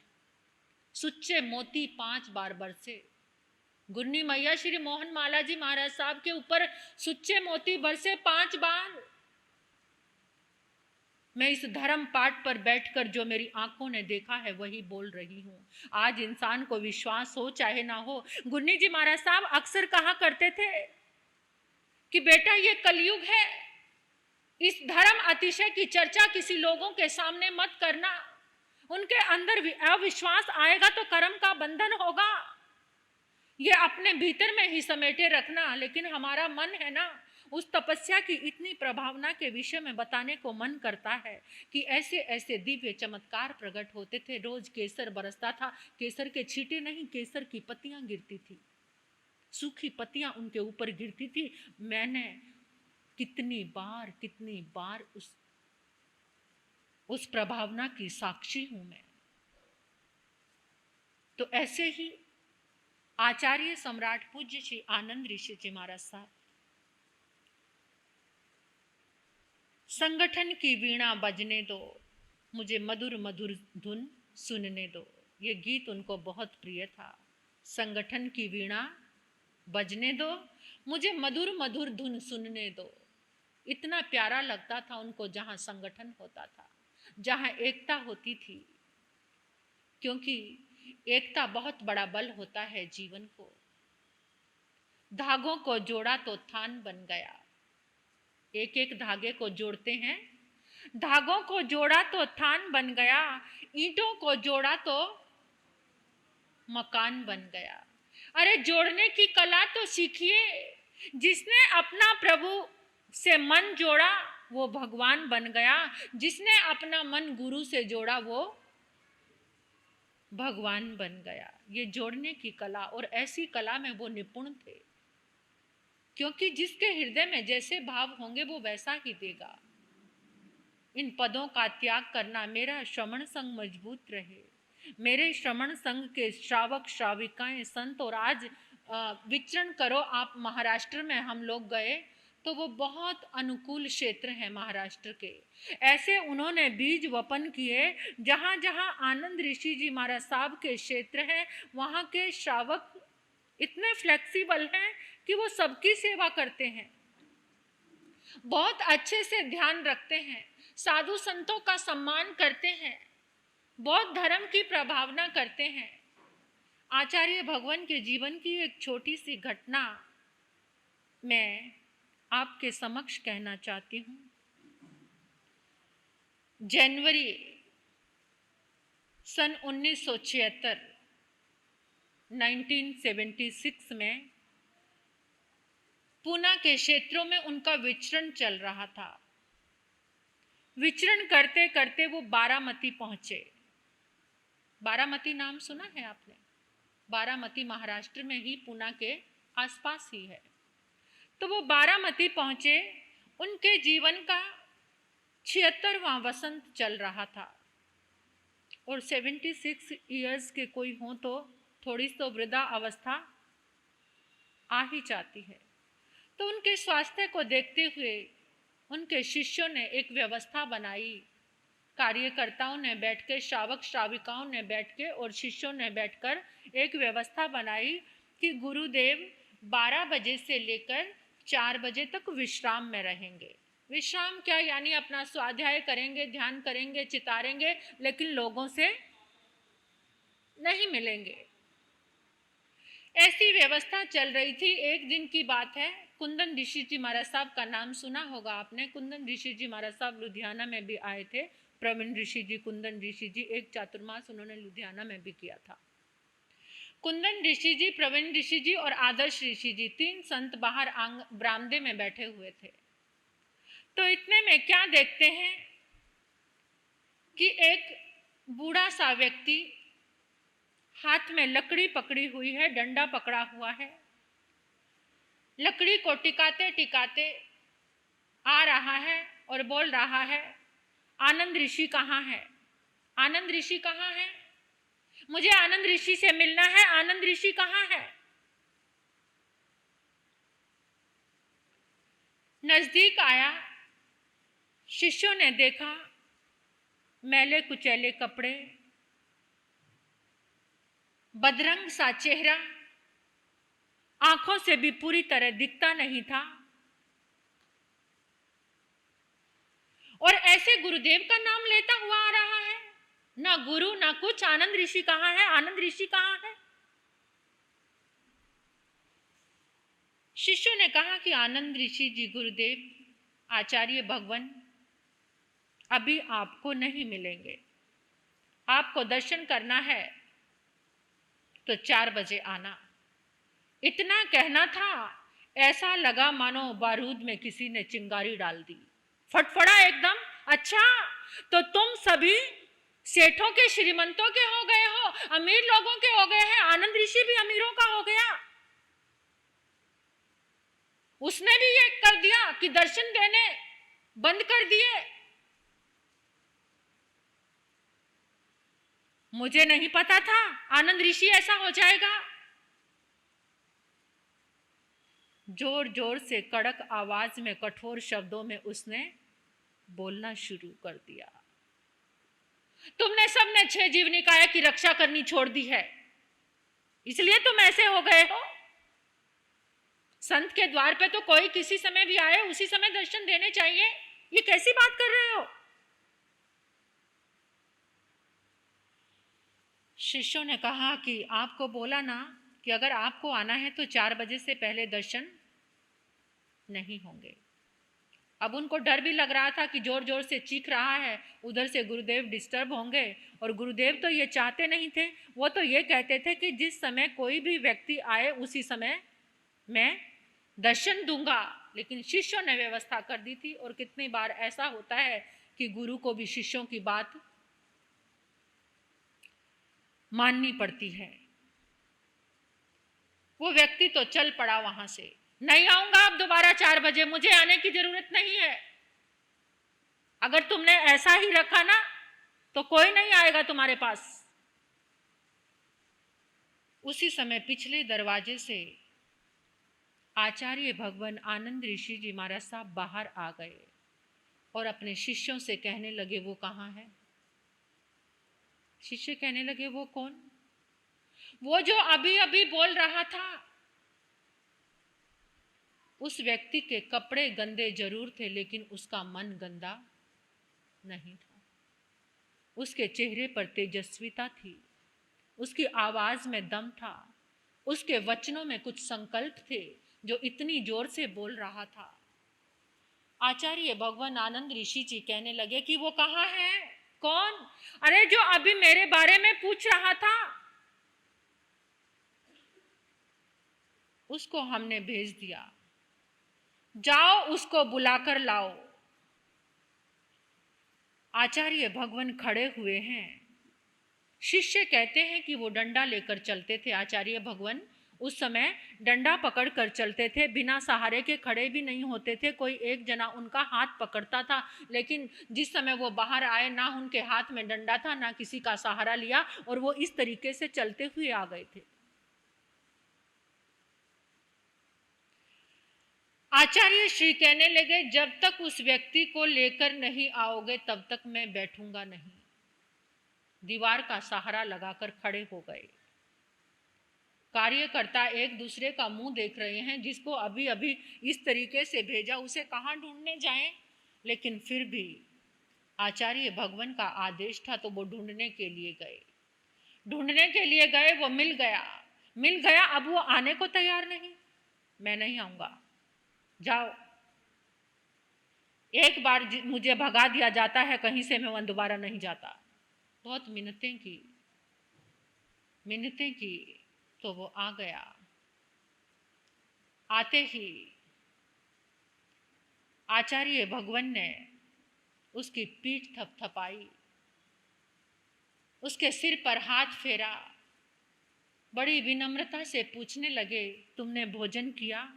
सुच्चे मोती 5 बार बरसे। गुरनी मैया श्री मोहन माला जी महाराज साहब के ऊपर सुच्चे मोती बरसे 5 बार। मैं इस धर्म पाठ पर बैठकर जो मेरी आंखों ने देखा है वही बोल रही हूँ। आज इंसान को विश्वास हो चाहे ना हो, गुरनी जी महाराज साहब अक्सर कहा करते थे कि बेटा ये कलयुग है, इस धर्म अतिशय की चर्चा किसी लोगों के सामने मत करना, उनके अंदर अविश्वास आएगा तो कर्म का बंधन होगा, ये अपने भीतर में ही समेटे रखना। लेकिन हमारा मन है ना, उस तपस्या की इतनी प्रभावना के विषय में बताने को मन करता है कि ऐसे ऐसे दिव्य चमत्कार प्रकट होते थे। रोज केसर बरसता था, केसर के छींटे नहीं, केसर की पत्तियां गिरती थी, सूखी पत्तियां उनके ऊपर गिरती थी। मैंने कितनी बार उस प्रभावना की साक्षी हूं मैं। तो ऐसे ही आचार्य सम्राट पूज्य श्री आनंद ऋषि जी महाराज साहब, संगठन की वीणा बजने दो, मुझे मधुर मधुर धुन सुनने दो। ये गीत उनको बहुत प्रिय था। संगठन की वीणा बजने दो, मुझे मधुर मधुर धुन सुनने दो। इतना प्यारा लगता था उनको जहाँ संगठन होता था, जहाँ एकता होती थी, क्योंकि एकता बहुत बड़ा बल होता है जीवन को। धागों को जोड़ा तो थान बन गया। एक एक धागे को जोड़ते हैं, धागों को जोड़ा तो थान बन गया, ईंटों को जोड़ा तो मकान बन गया। अरे जोड़ने की कला तो सीखिए। जिसने अपना प्रभु से मन जोड़ा वो भगवान बन गया, जिसने अपना मन गुरु से जोड़ा वो भगवान बन गया। ये जोड़ने की कला, और ऐसी कला में वो निपुण थे, क्योंकि जिसके हृदय में जैसे भाव होंगे वो वैसा ही देगा। इन पदों का त्याग करना, मेरा श्रवण संघ मजबूत रहे, मेरे श्रवण संघ के श्रावक श्राविकाएं संत। और आज विचरण करो आप, महाराष्ट्र में हम लोग गए तो वो बहुत अनुकूल क्षेत्र हैं महाराष्ट्र के। ऐसे उन्होंने बीज वपन किए, जहाँ जहाँ आनंद ऋषि जी महाराज साहब के क्षेत्र हैं वहाँ के श्रावक इतने फ्लेक्सिबल हैं कि वो सबकी सेवा करते हैं, बहुत अच्छे से ध्यान रखते हैं, साधु संतों का सम्मान करते हैं, बौद्ध धर्म की प्रभावना करते हैं। आचार्य भगवान के जीवन की एक छोटी सी घटना मैं आपके समक्ष कहना चाहती हूँ। जनवरी सन 1976 1976 में पूना के क्षेत्रों में उनका विचरण चल रहा था। विचरण करते करते वो बारामती पहुंचे। बारामती नाम सुना है आपने? बारामती महाराष्ट्र में ही, पूना के आसपास ही है। तो वो बारामती पहुंचे। उनके जीवन का 76वां वसंत चल रहा था और 76 ईयर्स के कोई हों तो थोड़ी तो वृद्धा अवस्था आ ही जाती है। तो उनके स्वास्थ्य को देखते हुए उनके शिष्यों ने एक व्यवस्था बनाई। कार्यकर्ताओं ने बैठ के, श्रावक श्राविकाओं ने बैठ के और शिष्यों ने बैठकर एक व्यवस्था बनाई कि गुरुदेव 12 बजे से लेकर 4 बजे तक विश्राम में रहेंगे। विश्राम क्या, यानी अपना स्वाध्याय करेंगे, ध्यान करेंगे, चितारेंगे, लेकिन लोगों से नहीं मिलेंगे। ऐसी व्यवस्था चल रही थी। एक दिन की बात है, कुंदन ऋषि जी महाराज साहब का नाम सुना होगा आपने। कुंदन ऋषि जी महाराज साहब लुधियाना में भी आए थे। प्रवीण ऋषि जी, कुंदन ऋषि जी, एक चातुर्मास उन्होंने लुधियाना में भी किया था। कुंदन ऋषि जी, प्रवीण ऋषि जी और आदर्श ऋषि जी, 3 संत बाहर बरामदे में बैठे हुए थे। तो इतने में क्या देखते हैं कि एक बूढ़ा सा व्यक्ति हाथ में लकड़ी पकड़ी हुई है, डंडा पकड़ा हुआ है। लकड़ी को टिकाते टिकाते आ रहा है और बोल रहा है, आनंद ऋषि कहाँ है? आनंद ऋषि कहाँ है? मुझे आनंद ऋषि से मिलना है। आनंद ऋषि कहाँ है? नजदीक आया, शिष्यों ने देखा, मैले कुचैले कपड़े, बदरंग सा चेहरा, आंखों से भी पूरी तरह दिखता नहीं था। और ऐसे गुरुदेव का नाम लेता हुआ आ रहा है, ना गुरु ना कुछ। आनंद ऋषि कहाँ है? आनंद ऋषि कहाँ है? शिष्यों ने कहा कि आनंद ऋषि जी, गुरुदेव आचार्य भगवान अभी आपको नहीं मिलेंगे। आपको दर्शन करना है तो 4 बजे आना। इतना कहना था, ऐसा लगा मानो बारूद में किसी ने चिंगारी डाल दी। फटफड़ा एकदम। अच्छा, तो तुम सभी सेठों के, श्रीमंतों के हो गए हो, अमीर लोगों के हो गए हैं। आनंद ऋषि भी अमीरों का हो गया। उसने भी ये कर दिया कि दर्शन देने बंद कर दिए। मुझे नहीं पता था आनंद ऋषि ऐसा हो जाएगा। जोर जोर से कड़क आवाज में, कठोर शब्दों में उसने बोलना शुरू कर दिया। तुमने सबने 6 जीवनिकाय की रक्षा करनी छोड़ दी है, इसलिए तुम ऐसे हो गए हो। संत के द्वार पे तो कोई किसी समय भी आए, उसी समय दर्शन देने चाहिए। ये कैसी बात कर रहे हो? शिष्यों ने कहा कि आपको बोला ना कि अगर आपको आना है तो 4 बजे से पहले दर्शन नहीं होंगे। अब उनको डर भी लग रहा था कि जोर जोर से चीख रहा है, उधर से गुरुदेव डिस्टर्ब होंगे। और गुरुदेव तो ये चाहते नहीं थे। वो तो ये कहते थे कि जिस समय कोई भी व्यक्ति आए उसी समय मैं दर्शन दूंगा। लेकिन शिष्यों ने व्यवस्था कर दी थी। और कितनी बार ऐसा होता है कि गुरु को भी शिष्यों की बात माननी पड़ती है। वो व्यक्ति तो चल पड़ा वहां से, नहीं आऊंगा अब दोबारा 4 बजे, मुझे आने की जरूरत नहीं है। अगर तुमने ऐसा ही रखा ना तो कोई नहीं आएगा तुम्हारे पास। उसी समय पिछले दरवाजे से आचार्य भगवान आनंद ऋषि जी महाराज साहब बाहर आ गए और अपने शिष्यों से कहने लगे, वो कहाँ है? शिष्य कहने लगे, वो कौन? वो जो अभी अभी बोल रहा था। उस व्यक्ति के कपड़े गंदे जरूर थे, लेकिन उसका मन गंदा नहीं था। उसके चेहरे पर तेजस्विता थी, उसकी आवाज में दम था, उसके वचनों में कुछ संकल्प थे जो इतनी जोर से बोल रहा था। आचार्य भगवान आनंद ऋषि जी कहने लगे कि वो कहाँ है? कौन? अरे जो अभी मेरे बारे में पूछ रहा था, उसको हमने भेज दिया। जाओ उसको बुलाकर लाओ। आचार्य भगवान खड़े हुए हैं। शिष्य कहते हैं कि वो डंडा लेकर चलते थे। आचार्य भगवान उस समय डंडा पकड़ कर चलते थे, बिना सहारे के खड़े भी नहीं होते थे। कोई एक जना उनका हाथ पकड़ता था, लेकिन जिस समय वो बाहर आए ना उनके हाथ में डंडा था ना किसी का सहारा लिया, और वो इस तरीके से चलते हुए आ गए थे। आचार्य श्री कहने लगे, जब तक उस व्यक्ति को लेकर नहीं आओगे तब तक मैं बैठूंगा नहीं। दीवार का सहारा लगाकर खड़े हो गए। कार्यकर्ता एक दूसरे का मुंह देख रहे हैं, जिसको अभी अभी इस तरीके से भेजा उसे कहाँ ढूंढने जाएं। लेकिन फिर भी आचार्य भगवान का आदेश था तो वो ढूंढने के लिए गए। ढूंढने के लिए गए, वो मिल गया। अब वो आने को तैयार नहीं। मैं नहीं आऊंगा, जाओ। एक बार मुझे भगा दिया जाता है कहीं से, मैं वहां दोबारा नहीं जाता। बहुत मिन्नतें की तो वो आ गया। आते ही आचार्य भगवान ने उसकी पीठ थपथपाई, उसके सिर पर हाथ फेरा, बड़ी विनम्रता से पूछने लगे, तुमने भोजन किया?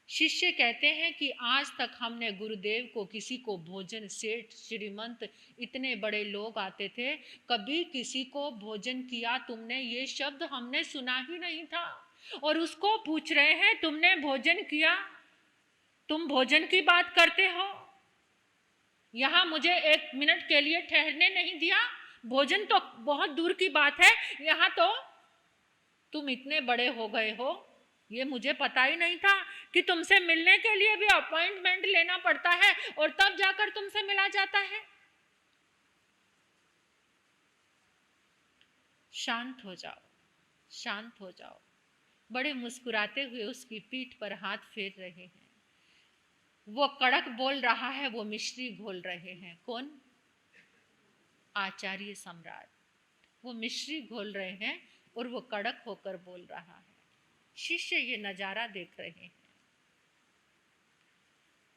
शिष्य कहते हैं कि आज तक हमने गुरुदेव को किसी को भोजन, सेठ, श्रीमंत, इतने बड़े लोग आते थे, कभी किसी को भोजन किया तुमने, ये शब्द हमने सुना ही नहीं था। और उसको पूछ रहे हैं तुमने भोजन किया? तुम भोजन की बात करते हो, यहाँ मुझे एक मिनट के लिए ठहरने नहीं दिया। भोजन तो बहुत दूर की बात है, यहाँ तो तुम इतने बड़े हो गए हो, ये मुझे पता ही नहीं था कि तुमसे मिलने के लिए भी अपॉइंटमेंट लेना पड़ता है और तब जाकर तुमसे मिला जाता है। शांत हो जाओ, शांत हो जाओ। बड़े मुस्कुराते हुए उसकी पीठ पर हाथ फेर रहे हैं। वो कड़क बोल रहा है, वो मिश्री घोल रहे हैं। कौन? आचार्य सम्राट। वो मिश्री घोल रहे हैं और वो कड़क होकर बोल रहा है। शिष्य ये नज़ारा देख रहे हैं।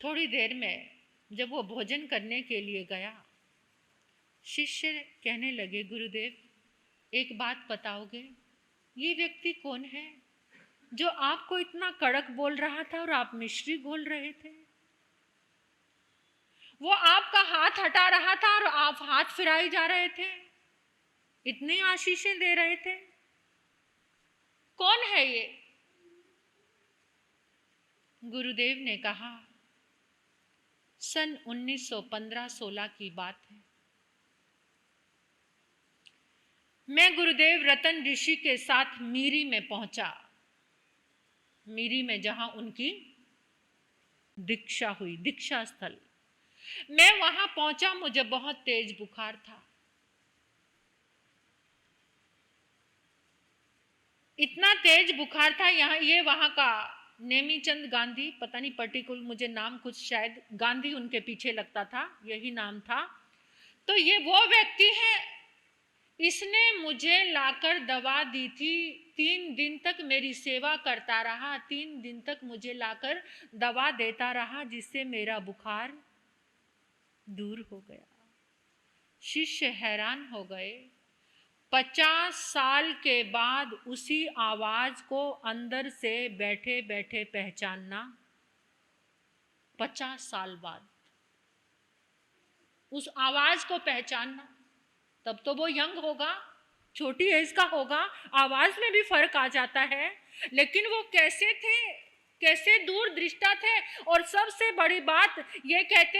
थोड़ी देर में जब वो भोजन करने के लिए गया, शिष्य कहने लगे, गुरुदेव एक बात बताओगे, ये व्यक्ति कौन है जो आपको इतना कड़क बोल रहा था और आप मिश्री घोल रहे थे? वो आपका हाथ हटा रहा था और आप हाथ फिराई जा रहे थे, इतनी आशीषें दे रहे थे। कौन है ये? गुरुदेव ने कहा, सन 1915-16 की बात है। मैं गुरुदेव रतन ऋषि के साथ मीरी में पहुंचा। मीरी में जहां उनकी दीक्षा हुई, दीक्षा स्थल। मैं वहां पहुंचा, मुझे बहुत तेज बुखार था। इतना तेज बुखार था, यहाँ ये वहां का नेमीचंद गांधी, पता नहीं पर्टिकुलर मुझे नाम, कुछ शायद गांधी उनके पीछे लगता था, यही नाम था। तो ये वो व्यक्ति है, इसने मुझे लाकर दवा दी थी। 3 दिन तक मेरी सेवा करता रहा, 3 दिन तक मुझे लाकर दवा देता रहा, जिससे मेरा बुखार दूर हो गया। शिष्य हैरान हो गए। 50 साल के बाद उसी आवाज को अंदर से बैठे बैठे पहचानना। 50 साल बाद उस आवाज को पहचानना। तब तो वो यंग होगा, छोटी एज का होगा, आवाज में भी फर्क आ जाता है, लेकिन वो कैसे थे, कैसे दूरदृष्टा थे। और सबसे बड़ी बात ये कहते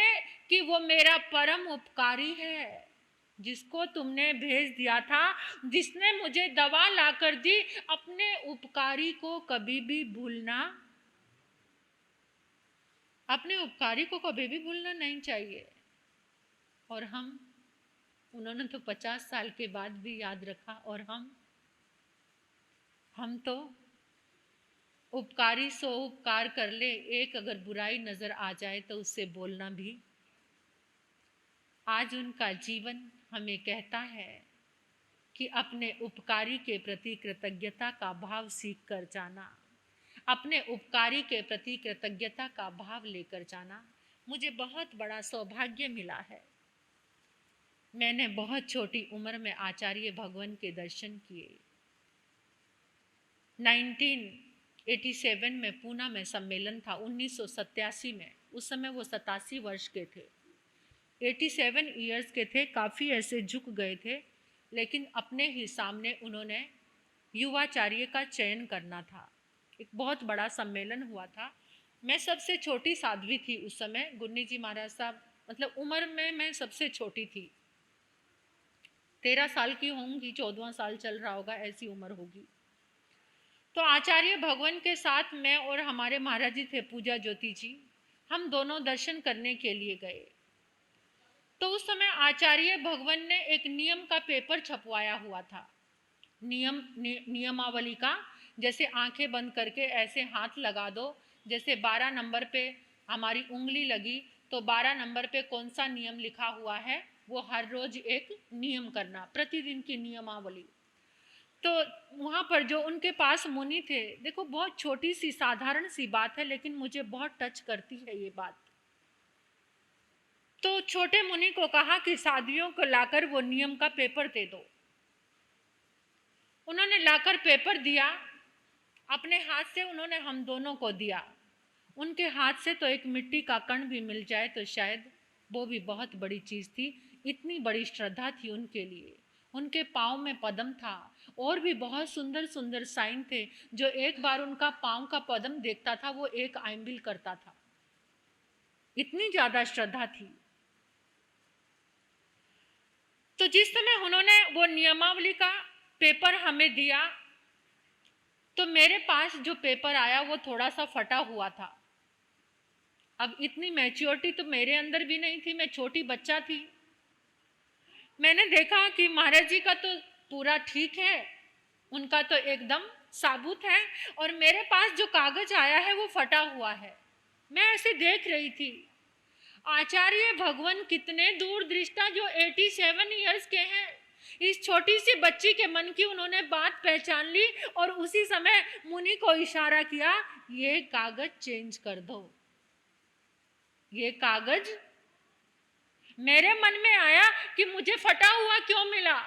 कि वो मेरा परम उपकारी है, जिसको तुमने भेज दिया था, जिसने मुझे दवा लाकर दी। अपने उपकारी को कभी भी भूलना, अपने उपकारी को कभी भी भूलना नहीं चाहिए। और उन्होंने तो 50 साल के बाद भी याद रखा, और हम तो उपकारी सो उपकार कर ले, एक अगर बुराई नजर आ जाए तो उससे बोलना भी। आज उनका जीवन हमें कहता है कि अपने उपकारी के प्रति कृतज्ञता का भाव सीख कर जाना। अपने उपकारी के प्रति कृतज्ञता का भाव लेकर जाना मुझे बहुत बड़ा सौभाग्य मिला है। मैंने बहुत छोटी उम्र में आचार्य भगवान के दर्शन किए। 1987 में पूना में सम्मेलन था, 1987 में, उस समय वो 87 वर्ष के थे, 87 ईयर्स के थे, काफ़ी ऐसे झुक गए थे, लेकिन अपने ही सामने उन्होंने युवाचार्य का चयन करना था। एक बहुत बड़ा सम्मेलन हुआ था। मैं सबसे छोटी साध्वी थी उस समय। गुन्नी जी महाराज साहब, मतलब उम्र में मैं सबसे छोटी थी, 13 साल की होंगी, 14वां साल चल रहा होगा, ऐसी उम्र होगी। तो आचार्य भगवान के साथ मैं और हमारे महाराज जी थे, पूजा ज्योति जी, हम दोनों दर्शन करने के लिए गए। तो उस समय आचार्य भगवान ने एक नियम का पेपर छपवाया हुआ था, नियमावली का। जैसे आंखें बंद करके ऐसे हाथ लगा दो, जैसे 12 नंबर पे हमारी उंगली लगी तो 12 नंबर पे कौन सा नियम लिखा हुआ है, वो हर रोज एक नियम करना, प्रतिदिन की नियमावली। तो वहाँ पर जो उनके पास मुनि थे, देखो बहुत छोटी सी साधारण सी बात है, लेकिन मुझे बहुत टच करती है ये बात। तो छोटे मुनि को कहा कि साध्वियों को लाकर वो नियम का पेपर दे दो। उन्होंने लाकर पेपर दिया, अपने हाथ से उन्होंने हम दोनों को दिया। उनके हाथ से तो एक मिट्टी का कण भी मिल जाए तो शायद वो भी बहुत बड़ी चीज़ थी। इतनी बड़ी श्रद्धा थी उनके लिए। उनके पाँव में पद्म था और भी बहुत सुंदर सुंदर साइन थे। जो एक बार उनका पाँव का पद्म देखता था वो एक आइंबिल करता था, इतनी ज़्यादा श्रद्धा थी। तो जिस समय उन्होंने वो नियमावली का पेपर हमें दिया, तो मेरे पास जो पेपर आया वो थोड़ा सा फटा हुआ था। अब इतनी मैच्योरिटी तो मेरे अंदर भी नहीं थी, मैं छोटी बच्चा थी। मैंने देखा कि महाराज जी का तो पूरा ठीक है, उनका तो एकदम साबुत है, और मेरे पास जो कागज आया है वो फटा हुआ है। मैं ऐसे देख रही थी। आचार्य भगवान कितने दूरदृष्टा, जो 87 ईयर्स के हैं, इस छोटी सी बच्ची के मन की उन्होंने बात पहचान ली और उसी समय मुनि को इशारा किया, ये कागज चेंज कर दो। ये कागज, मेरे मन में आया कि मुझे फटा हुआ क्यों मिला,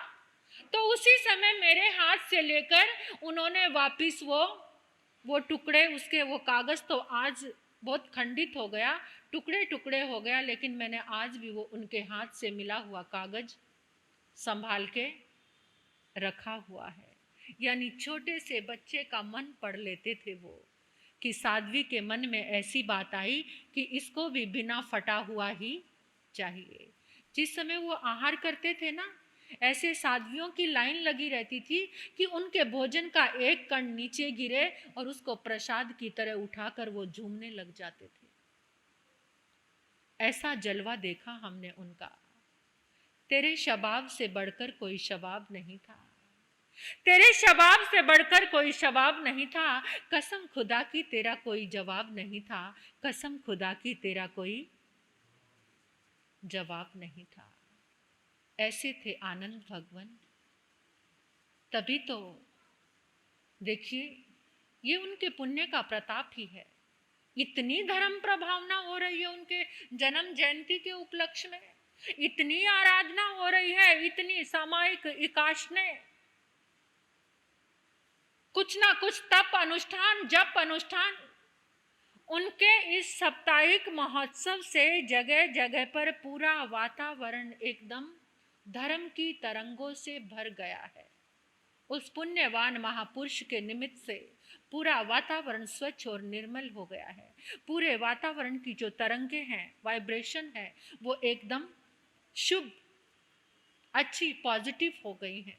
तो उसी समय मेरे हाथ से लेकर उन्होंने वापिस वो टुकड़े, उसके वो कागज तो आज बहुत खंडित हो गया, टुकड़े टुकड़े हो गया, लेकिन मैंने आज भी वो उनके हाथ से मिला हुआ कागज संभाल के रखा हुआ है। यानी छोटे से बच्चे का मन पढ़ लेते थे वो, कि साध्वी के मन में ऐसी बात आई कि इसको भी बिना फटा हुआ ही चाहिए। जिस समय वो आहार करते थे ना, ऐसे साध्वियों की लाइन लगी रहती थी कि उनके भोजन का एक कण नीचे गिरे और उसको प्रसाद की तरह उठाकर वो झूमने लग जाते थे। ऐसा जलवा देखा हमने उनका। तेरे शबाब से बढ़कर कोई शबाब नहीं था, तेरे शबाब से बढ़कर कोई शबाब नहीं था, कसम खुदा की तेरा कोई जवाब नहीं था, कसम खुदा की तेरा कोई जवाब नहीं था। ऐसे थे आनंद भगवान। तभी तो देखिए, ये उनके पुण्य का प्रताप ही है। इतनी धर्म प्रभावना हो रही है उनके जन्म जयंती के उपलक्ष्य में, इतनी आराधना हो रही है, इतनी सामायिक एकादशी, कुछ ना कुछ तप अनुष्ठान, जप अनुष्ठान। उनके इस साप्ताहिक महोत्सव से जगह जगह पर पूरा वातावरण एकदम धर्म की तरंगों से भर गया है। उस पुण्यवान महापुरुष के निमित्त से पूरा वातावरण स्वच्छ और निर्मल हो गया है। पूरे वातावरण की जो तरंगे हैं, वाइब्रेशन है, वो एकदम शुभ, अच्छी, पॉजिटिव हो गई हैं।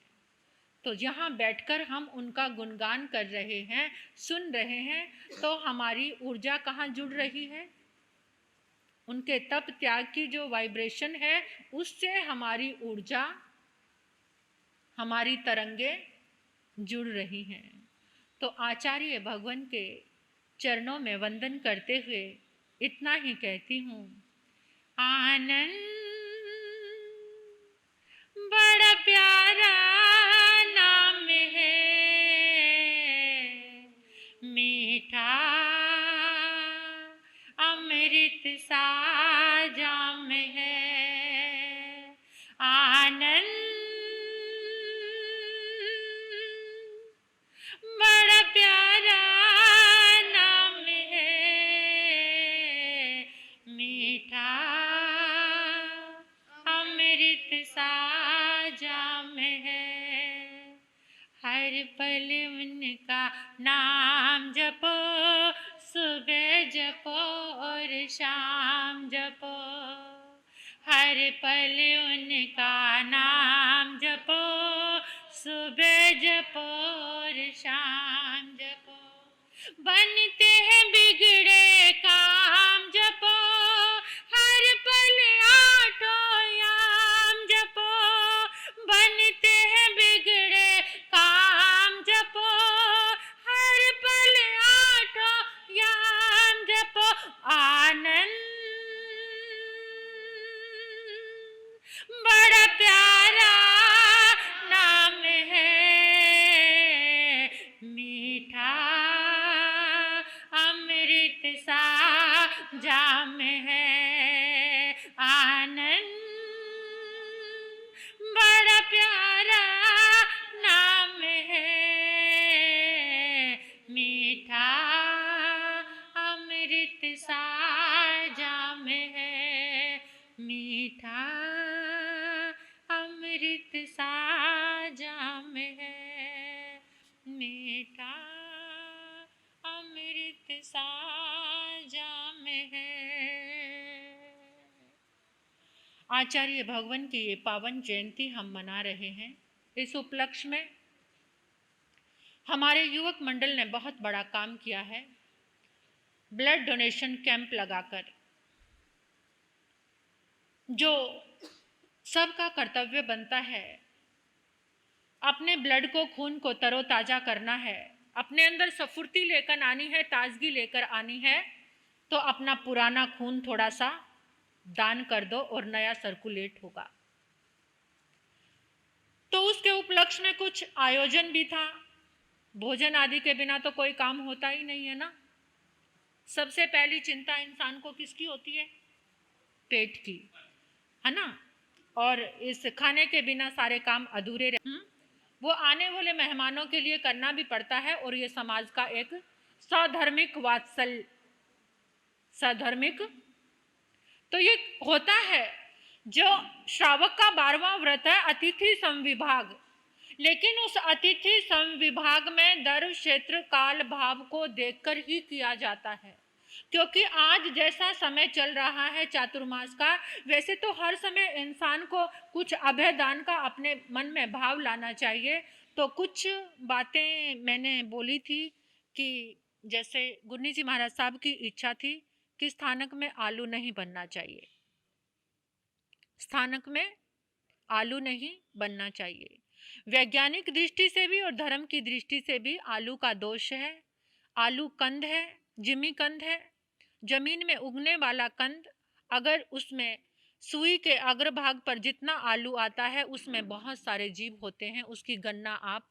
तो यहाँ बैठकर हम उनका गुणगान कर रहे हैं, सुन रहे हैं, तो हमारी ऊर्जा कहाँ जुड़ रही है? उनके तप त्याग की जो वाइब्रेशन है, उससे हमारी ऊर्जा, हमारी तरंगे जुड़ रही हैं। तो आचार्य भगवान के चरणों में वंदन करते हुए इतना ही कहती हूँ, आनंद बड़ा प्यारा नाम है, मीठा साजा में है। हर पल उनका नाम जपो, सुबह जपो और शाम जपो। हर पल उनका नाम जपो, सुबह जपो और शाम जपो। बनते हैं बिगड़े काम जपो, हर पल आठों याम जपो। बनते हैं बिगड़े काम जपो, हर पल आठों याम जपो। आनंद बड़ा प्यारा नाम है, मीठा अमृत सा जाम है। आनंद बड़ा प्यारा नाम है, मीठा अमृत सा जाम है। मीठा अमृत सा जाम है, मीठा अमृत सा जाम है। आचार्य भगवान की ये पावन जयंती हम मना रहे हैं। इस उपलक्ष्य में हमारे युवक मंडल ने बहुत बड़ा काम किया है। ब्लड डोनेशन कैंप लगाकर, जो सबका कर्तव्य बनता है, अपने ब्लड को, खून को तरोताजा करना है, अपने अंदर स्फूर्ति लेकर आनी है, ताजगी लेकर आनी है, तो अपना पुराना खून थोड़ा सा दान कर दो और नया सर्कुलेट होगा। तो उसके उपलक्ष्य में कुछ आयोजन भी था। भोजन आदि के बिना तो कोई काम होता ही नहीं है ना। सबसे पहली चिंता इंसान को किसकी होती है? पेट की, है ना। और इस खाने के बिना सारे काम अधूरे वो आने वाले मेहमानों के लिए करना भी पड़ता है। और ये समाज का एक सधर्मिक तो ये होता है। जो श्रावक का 12वां व्रत है अतिथि संविभाग, लेकिन उस अतिथि संविभाग में धर्म, क्षेत्र, काल, भाव को देखकर ही किया जाता है। क्योंकि आज जैसा समय चल रहा है चातुर्मास का, वैसे तो हर समय इंसान को कुछ अभय दान का अपने मन में भाव लाना चाहिए। तो कुछ बातें मैंने बोली थी कि जैसे गुरनी जी महाराज साहब की इच्छा थी कि स्थानक में आलू नहीं बनना चाहिए, स्थानक में आलू नहीं बनना चाहिए। वैज्ञानिक दृष्टि से भी और धर्म की दृष्टि से भी आलू का दोष है। आलू कंद है, जिमी कंद है, जमीन में उगने वाला कंद। अगर उसमें सुई के अग्रभाग पर जितना आलू आता है उसमें बहुत सारे जीव होते हैं, उसकी गणना आप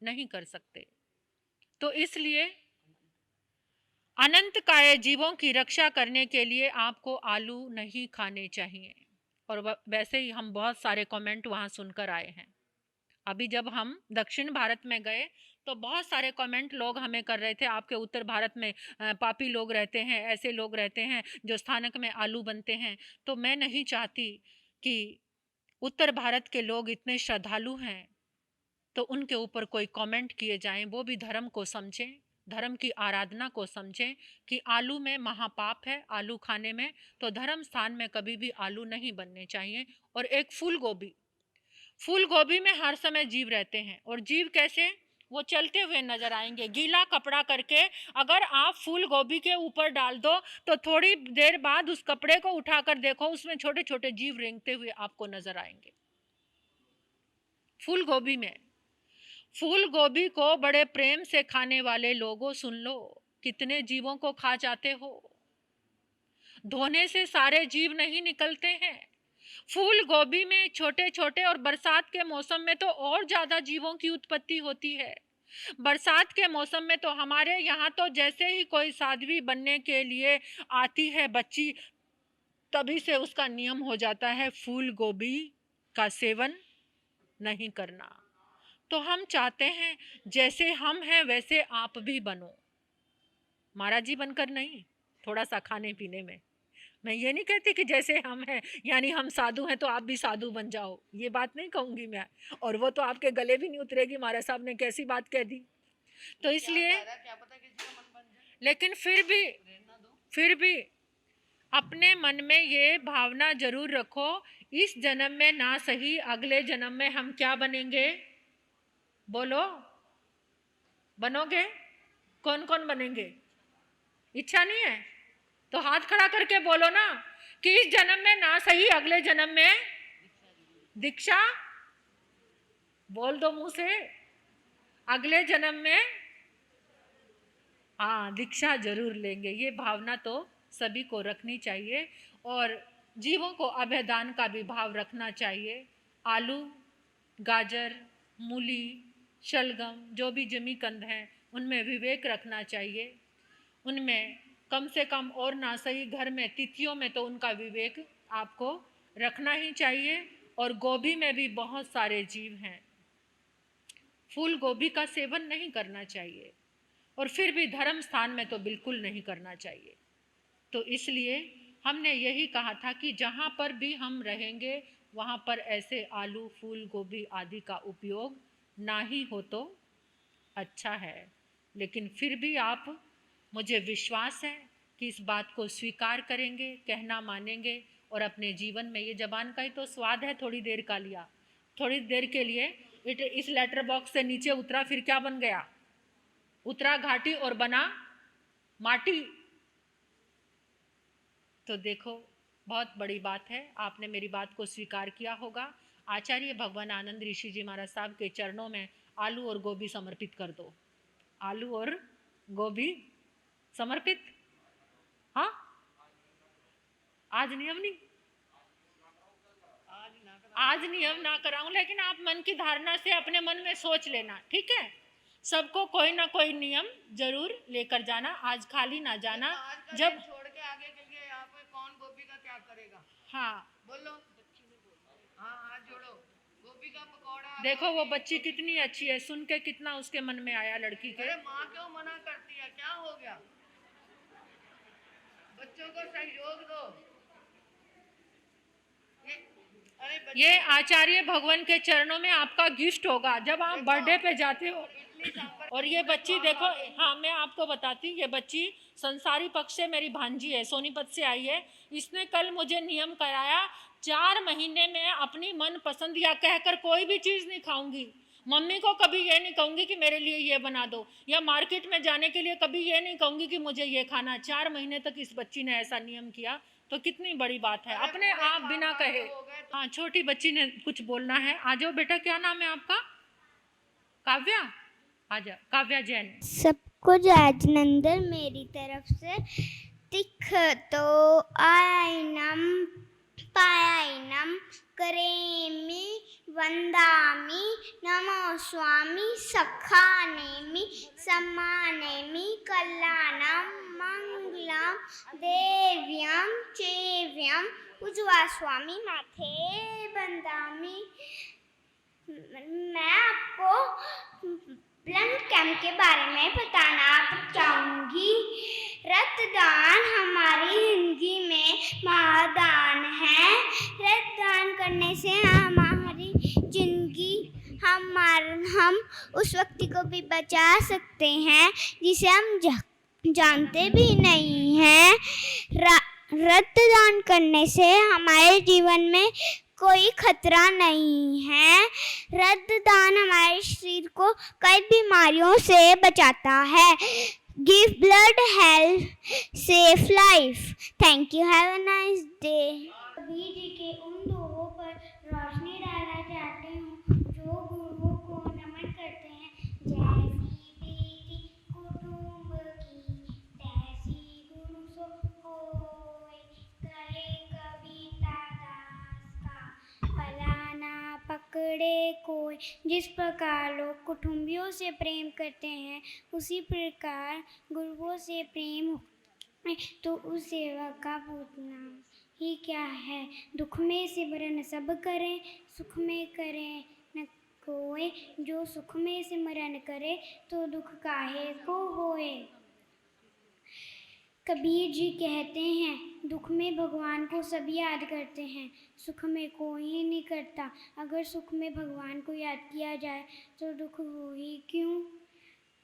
नहीं कर सकते। तो इसलिए अनंत काय जीवों की रक्षा करने के लिए आपको आलू नहीं खाने चाहिए। और वैसे ही हम बहुत सारे कमेंट वहाँ सुनकर आए हैं। अभी जब हम दक्षिण भारत में गए तो बहुत सारे कमेंट लोग हमें कर रहे थे, आपके उत्तर भारत में पापी लोग रहते हैं, ऐसे लोग रहते हैं जो स्थानक में आलू बनते हैं। तो मैं नहीं चाहती कि उत्तर भारत के लोग इतने श्रद्धालु हैं तो उनके ऊपर कोई कमेंट किए जाएं। वो भी धर्म को समझें, धर्म की आराधना को समझें कि आलू में महापाप है आलू खाने में। तो धर्म स्थान में कभी भी आलू नहीं बनने चाहिए। और एक फूल गोभी में हर समय जीव रहते हैं। और जीव कैसे? वो चलते हुए नजर आएंगे। गीला कपड़ा करके अगर आप फूल गोभी के ऊपर डाल दो तो थोड़ी देर बाद उस कपड़े को उठाकर देखो, उसमें छोटे छोटे जीव रेंगते हुए आपको नजर आएंगे। फूल गोभी को बड़े प्रेम से खाने वाले लोगों, सुन लो कितने जीवों को खा जाते हो। धोने से सारे जीव नहीं निकलते हैं। फूल गोभी में छोटे छोटे, और बरसात के मौसम में तो और ज़्यादा जीवों की उत्पत्ति होती है। बरसात के मौसम में तो हमारे यहाँ तो जैसे ही कोई साध्वी बनने के लिए आती है बच्ची, तभी से उसका नियम हो जाता है फूल गोभी का सेवन नहीं करना। तो हम चाहते हैं जैसे हम हैं वैसे आप भी बनो, महाराज जी बनकर नहीं, थोड़ा सा खाने पीने में मैं ये नहीं कहती कि जैसे हम हैं यानी हम साधु हैं तो आप भी साधु बन जाओ, ये बात नहीं कहूँगी मैं। और वो तो आपके गले भी नहीं उतरेगी, महाराज साहब ने कैसी बात कह दी। तो इसलिए क्या पता किसी का मन बन जाए। लेकिन फिर भी अपने मन में ये भावना जरूर रखो, इस जन्म में ना सही अगले जन्म में हम क्या बनेंगे। बोलो, बनोगे? कौन कौन बनेंगे? इच्छा नहीं है तो हाथ खड़ा करके बोलो ना कि इस जन्म में ना सही अगले जन्म में दीक्षा। बोल दो मुंह से, अगले जन्म में हाँ दीक्षा जरूर लेंगे। ये भावना तो सभी को रखनी चाहिए और जीवों को अभयदान का भी भाव रखना चाहिए। आलू, गाजर, मूली, शलगम जो भी जमी कंद हैं उनमें विवेक रखना चाहिए। उनमें कम से कम और ना सही घर में तिथियों में तो उनका विवेक आपको रखना ही चाहिए। और गोभी में भी बहुत सारे जीव हैं, फूल गोभी का सेवन नहीं करना चाहिए और फिर भी धर्म स्थान में तो बिल्कुल नहीं करना चाहिए। तो इसलिए हमने यही कहा था कि जहाँ पर भी हम रहेंगे वहाँ पर ऐसे आलू, फूल गोभी आदि का उपयोग ना ही हो तो अच्छा है। लेकिन फिर भी आप, मुझे विश्वास है कि इस बात को स्वीकार करेंगे, कहना मानेंगे और अपने जीवन में, ये जबान का ही तो स्वाद है, थोड़ी देर का लिया, थोड़ी देर के लिए इस लेटर बॉक्स से नीचे उतरा, फिर क्या बन गया? उतरा घाटी और बना माटी। तो देखो बहुत बड़ी बात है, आपने मेरी बात को स्वीकार किया होगा। आचार्य भगवान आनंद ऋषि जी महाराज साहब के चरणों में आलू और गोभी समर्पित कर दो। आलू और गोभी समर्पित। हाँ, आज नियम नहीं, आज नियम ना कराऊं, लेकिन आप मन की धारणा से अपने मन में सोच लेना, ठीक है? सबको कोई ना कोई नियम जरूर लेकर जाना, आज खाली ना जाना। जब छोड़ के आगे के लिए यहाँ पे कौन गोभी का क्या करेगा? हाँ बोलो, हाँ हाथ जोड़ो। गोभी का पकौड़ा। देखो वो बच्ची कितनी अच्छी है, सुन के कितना उसके मन में आया लड़की के। अरे माँ क्यों मना करती है, क्या हो गया? बच्चों को सहयोग दो। ये आचार्य भगवान के चरणों में आपका गिफ्ट होगा जब आप बर्थडे पे जाते हो। और ये बच्ची देखो, हाँ मैं आपको बताती हूँ, ये बच्ची संसारी पक्ष से मेरी भांजी है, सोनीपत से आई है। इसने कल मुझे नियम कराया, 4 महीने में अपनी मन पसंद या कहकर कोई भी चीज़ नहीं खाऊंगी। मम्मी को कभी ये नहीं कहूँगी कि मेरे लिए ये बना दो, या मार्केट में जाने के लिए कभी ये नहीं कहूँगी कि मुझे ये खाना। 4 महीने तक इस बच्ची ने ऐसा नियम किया, तो कितनी बड़ी बात है, अपने आप बिना कहे। हाँ, छोटी बच्ची ने कुछ बोलना है। आ जाओ बेटा, क्या नाम है आपका? काव्या, आ जाओ। काव्या जैन। सबको अभिनंदन मेरी तरफ से। तिख तो आयनम पायनम करेमि वंदामि नमो स्वामी सखानेमि सम्मानेमि कल्याणम मंगलम देव्यम चेव्यम उज्वा स्वामी माथे बंदामि। मैं आपको ब्लड कैंप के बारे में बताना चाहूँगी। रक्तदान हमारी जिंदगी में महादान है। रक्तदान करने से हमारी जिंदगी, हम उस व्यक्ति को भी बचा सकते हैं जिसे हम जानते भी नहीं हैं। रक्तदान करने से हमारे जीवन में कोई खतरा नहीं है। रक्तदान हमारे शरीर को कई बीमारियों से बचाता है। Give blood, help, save life. Thank you, have a nice day. Kabir ji के उन दोहों पर रोशनी डालना चाहती हूँ जो गुरुओं को नमन करते हैं। जैसी बेटी कुटुंब की तैसी गुरु सो होय, कहे कविता दास का भला ना पकड़े कोई। जिस प्रकार लोग कुटुंबियों से प्रेम करते हैं उसी प्रकार गुरुओं से प्रेम तो उस सेवा का पूतना ही क्या है। दुख में सिमरन सब करें, सुख में करें न कोई। जो सुख में सिमरन करे तो दुख काहे को होए। कबीर जी कहते हैं, दुख में भगवान को सभी याद करते हैं, सुख में कोई नहीं करता। अगर सुख में भगवान को याद किया जाए तो दुख हो ही क्यों।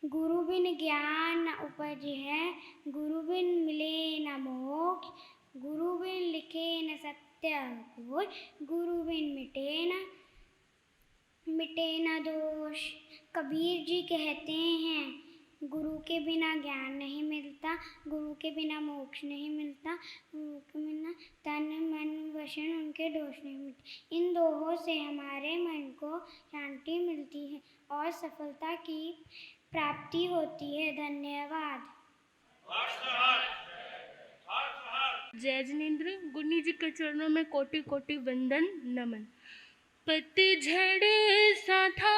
गुरु बिन ज्ञान न उपजे है, गुरु बिन मिले न मोक्ष, गुरु बिन लिखे न सत्य कोई, गुरु बिन मिटे न दोष। कबीर जी कहते हैं, गुरु के बिना ज्ञान नहीं मिलता, गुरु के बिना मोक्ष नहीं मिलता, गुरु के बिना तन मन वचन उनके दोष नहीं मिलते। इन दोहों से हमारे मन को शांति मिलती है और सफलता की प्राप्ति होती है। धन्यवाद। जय जिनेन्द्र। गुन्नी जी के चरणों में कोटि कोटि वंदन नमन। पतझड़ सा था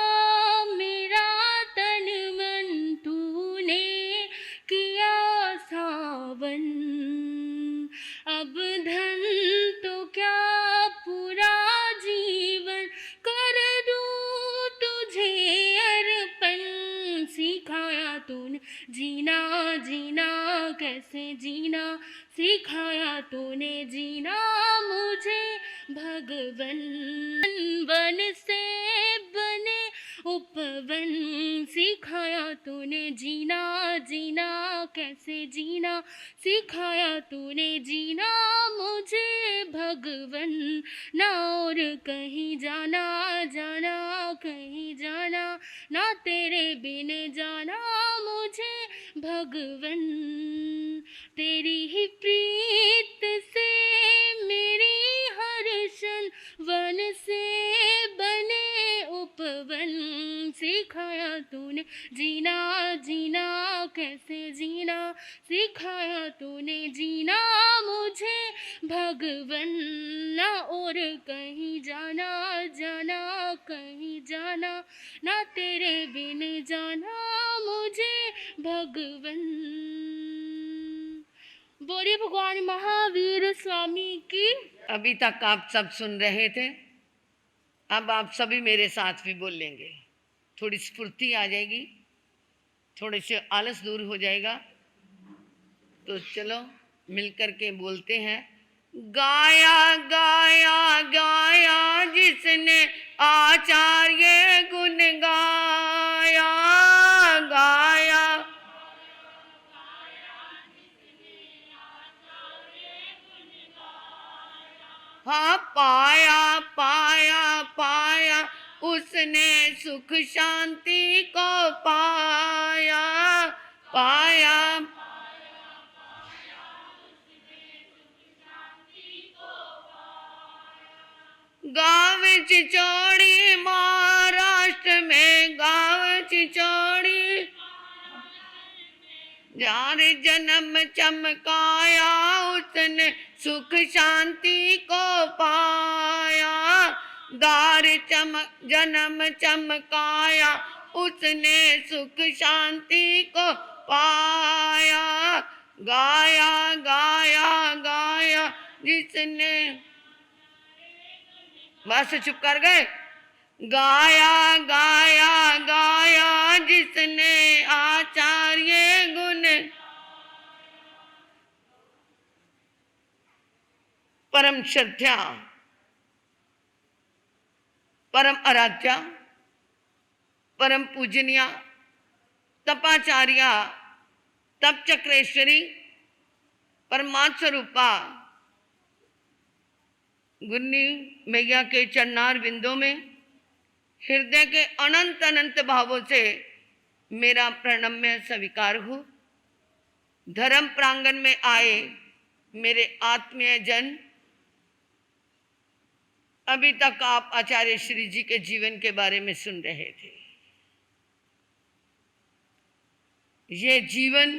मेरा तन मन, तूने किया सावन। अब धन तो क्या पूरा जीवन कर दूं तुझे अर्पण। सिखाया तूने जीना जीना कैसे जीना, सिखाया तूने जीना मुझे भगवन। वन से बने उपवन, सिखाया तूने जीना जीना कैसे जीना, सिखाया तूने जीना मुझे भगवन। ना और कहीं जाना जाना कहीं जाना, ना तेरे बिन जाना मुझे भगवन। तेरी ही प्रीत से मेरी हर्षण, वन से बने उपवन। सिखाया तूने जीना जीना कैसे जीना, सिखाया तूने जीना मुझे भगवन। ना और कहीं जाना जाना कहीं जाना, ना तेरे बिन जाना मुझे भगवन। बोलिए भगवान महावीर स्वामी की। अभी तक आप सब सुन रहे थे, अब आप सभी मेरे साथ भी बोलेंगे। थोड़ी स्फूर्ति आ जाएगी, थोड़े से आलस दूर हो जाएगा। तो चलो मिलकर के बोलते हैं। गाया गाया गाया जिसने आचार्य गुण गाया, गाया हाँ पाया पाया पाया उसने सुख शांति को पाया, पाया गाँव चिचौड़ी महाराष्ट्र में, गाँव चिचौड़ी जार जन्म चमकाया उसने सुख शांति को पाया। दार जन्म चमकाया उसने सुख शांति को पाया। गाया गाया गाया जिसने, बस चुप कर गए। गाया गाया गाया जिसने आचार्य गुण, परम श्रद्धा परम आराध्या परम पूजनीय तपाचार्या तप चक्रेश्वरी परमात्म स्वरूपा गुन्नी मैया के चरणार बिंदों में हृदय के अनंत अनंत भावों से मेरा प्रणम्य स्वीकार हो। धर्म प्रांगण में आए मेरे आत्मीय जन, अभी तक आप आचार्य श्री जी के जीवन के बारे में सुन रहे थे। ये जीवन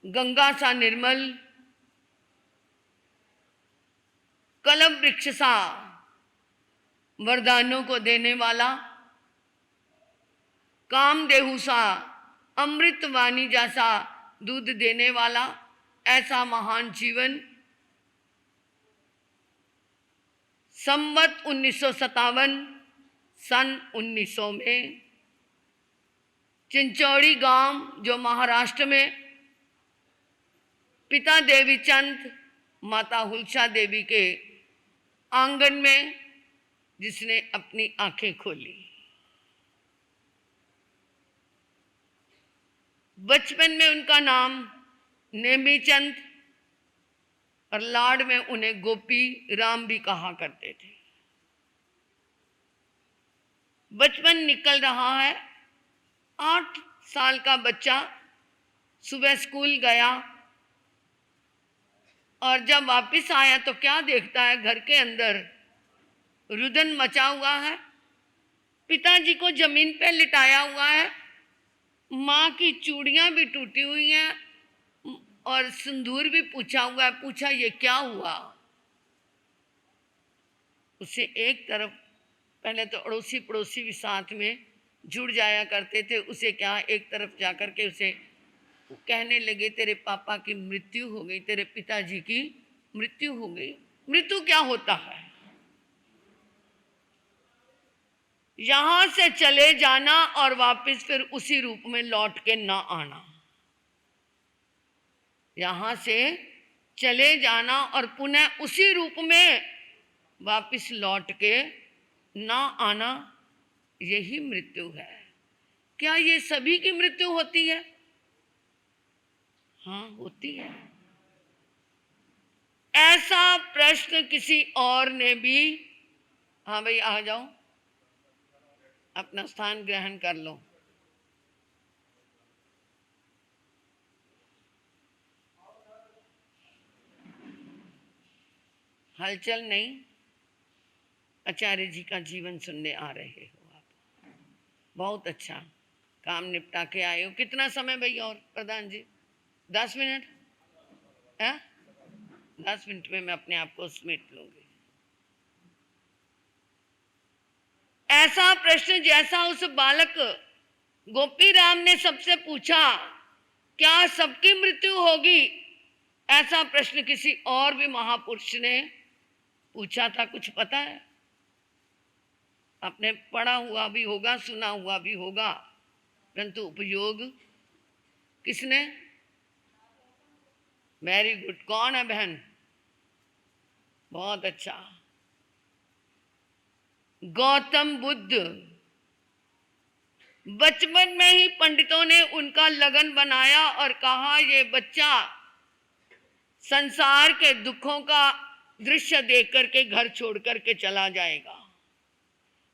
गंगा सा निर्मल, कलम वृक्ष सा वरदानों को देने वाला, कामदेहु सा अमृत वाणी जैसा दूध देने वाला ऐसा महान जीवन संवत 1957 सन 1900 में चिंचौड़ी गांव जो महाराष्ट्र में पिता देवीचंद माता हुलसा देवी के आंगन में, जिसने अपनी आंखें खोली। बचपन में उनका नाम नेमीचंद और लाड में उन्हें गोपी राम भी कहा करते थे। बचपन निकल रहा है, 8 साल का बच्चा सुबह स्कूल गया और जब वापस आया तो क्या देखता है, घर के अंदर रुदन मचा हुआ है, पिताजी को जमीन पे लिटाया हुआ है, माँ की चूड़ियां भी टूटी हुई हैं और सिंदूर भी पूछा हुआ है। पूछा ये क्या हुआ? उसे एक तरफ, पहले तो अड़ोसी पड़ोसी भी साथ में जुड़ जाया करते थे, उसे क्या एक तरफ जाकर के उसे कहने लगे तेरे पापा की मृत्यु हो गई, तेरे पिताजी की मृत्यु हो गई। मृत्यु क्या होता है? यहां से चले जाना और वापस फिर उसी रूप में लौट के ना आना। यहां से चले जाना और पुनः उसी रूप में वापस लौट के ना आना, यही मृत्यु है। क्या ये सभी की मृत्यु होती है? हाँ, होती है। ऐसा प्रश्न किसी और ने भी, हाँ भाई आ जाओ, अपना स्थान ग्रहण कर लो। हलचल नहीं, आचार्य जी का जीवन सुनने आ रहे हो आप। बहुत अच्छा, काम निपटा के आए हो। कितना समय भैया और प्रधान जी? 10 मिनट है? 10 मिनट में मैं अपने आप को समेट लूंगी। ऐसा प्रश्न जैसा उस बालक गोपी राम ने सबसे पूछा, क्या सबकी मृत्यु होगी, ऐसा प्रश्न किसी और भी महापुरुष ने पूछा था? कुछ पता है? आपने पढ़ा हुआ भी होगा, सुना हुआ भी होगा, परंतु उपयोग किसने? Very good. कौन है बहन? बहुत अच्छा, गौतम बुद्ध। बचपन में ही पंडितों ने उनका लगन बनाया और कहा ये बच्चा संसार के दुखों का दृश्य देख करके घर छोड़ करके चला जाएगा।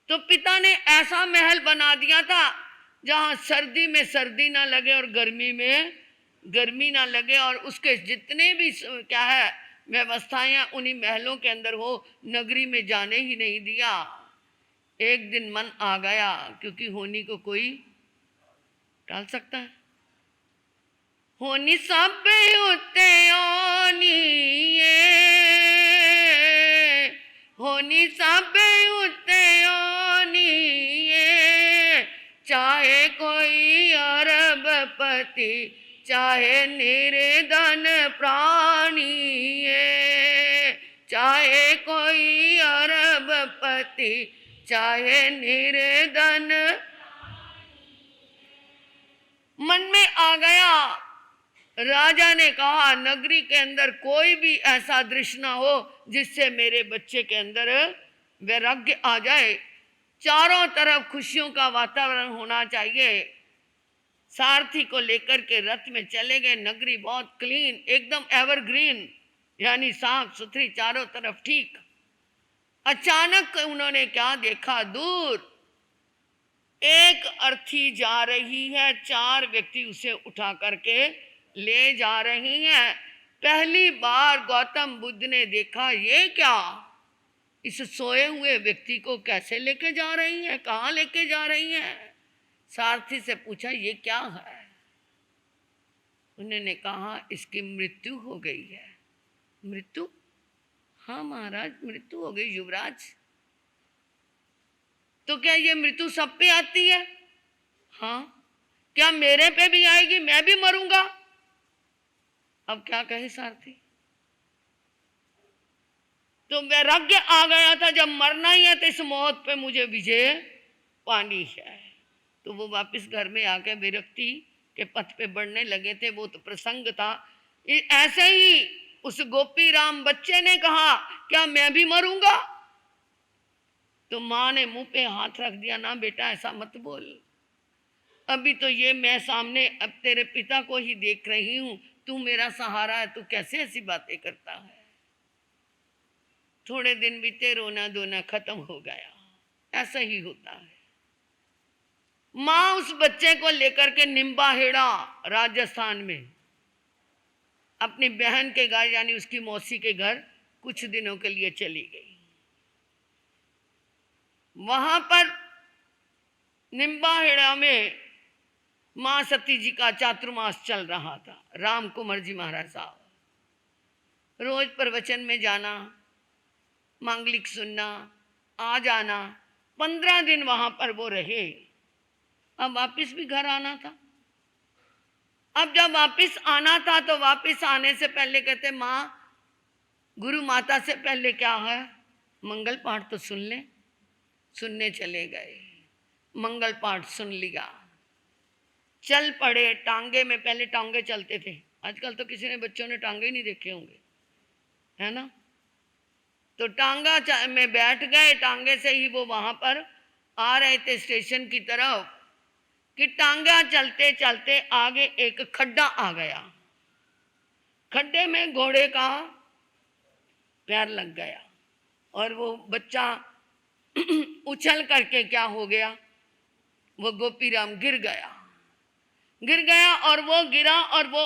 तो पिता ने ऐसा महल बना दिया था जहां सर्दी में सर्दी ना लगे और गर्मी में गर्मी ना लगे, और उसके जितने भी क्या है व्यवस्थाएं उन्हीं महलों के अंदर हो, नगरी में जाने ही नहीं दिया। एक दिन मन आ गया, क्योंकि होनी को कोई टाल सकता है। होनी सब उते होनी सब उते चाहे कोई अरबपति, चाहे निर्धन प्राणी, चाहे कोई अरबपति, चाहे निर्धन। मन में आ गया, राजा ने कहा नगरी के अंदर कोई भी ऐसा दृश्य ना हो जिससे मेरे बच्चे के अंदर वैराग्य आ जाए। चारों तरफ खुशियों का वातावरण होना चाहिए। सारथी को लेकर के रथ में चले गए। नगरी बहुत क्लीन, एकदम एवरग्रीन, यानी साफ सुथरी, चारों तरफ ठीक। अचानक उन्होंने क्या देखा? दूर एक अर्थी जा रही है, 4 व्यक्ति उसे उठा करके ले जा रही हैं। पहली बार गौतम बुद्ध ने देखा, ये क्या, इस सोए हुए व्यक्ति को कैसे लेके जा रही हैं, कहाँ लेके जा रही हैं? सारथी से पूछा ये क्या है? उन्होंने कहा इसकी मृत्यु हो गई है। मृत्यु? हाँ महाराज, मृत्यु हो गई युवराज। तो क्या ये मृत्यु सब पे आती है? हाँ। क्या मेरे पे भी आएगी? मैं भी मरूंगा। अब क्या कहे सारथी? तो वैराग्य आ गया था, जब मरना ही है तो इस मौत पे मुझे विजय पानी है। तो वो वापस घर में आके विरक्ति के पथ पे बढ़ने लगे थे। वो तो प्रसंग था, ऐसे ही उस गोपी राम बच्चे ने कहा, क्या मैं भी मरूंगा? तो माँ ने मुंह पे हाथ रख दिया, ना बेटा ऐसा मत बोल, अभी तो ये मैं सामने अब तेरे पिता को ही देख रही हूं, तू मेरा सहारा है, तू कैसे ऐसी बातें करता है? थोड़े दिन बीते, रोना धोना खत्म हो गया। ऐसा ही होता है। माँ उस बच्चे को लेकर के निम्बाहेड़ा राजस्थान में अपनी बहन के घर यानी उसकी मौसी के घर कुछ दिनों के लिए चली गई। वहां पर निम्बाहेड़ा में मां सती जी का चातुर्मास चल रहा था। राम कुंवर जी महाराज साहब रोज प्रवचन में जाना, मांगलिक सुनना, आ जाना, 15 दिन वहां पर वो रहे। अब वापिस भी घर आना था। अब जब वापिस आना था तो वापिस आने से पहले कहते, माँ गुरु माता से पहले क्या है, मंगल पाठ तो सुन ले। सुनने चले गए, मंगल पाठ सुन लिया, चल पड़े। टांगे में, पहले टांगे चलते थे, आजकल तो किसी ने बच्चों ने टांगे ही नहीं देखे होंगे, है ना? तो टांगा में बैठ गए। टांगे से ही वो वहां पर आ रहे थे स्टेशन की तरफ कि टांगा चलते चलते आगे एक खड्डा आ गया। खड्डे में घोड़े का पैर लग गया और वो बच्चा उछल करके क्या हो गया, वो गोपीराम गिर गया और वो गिरा और वो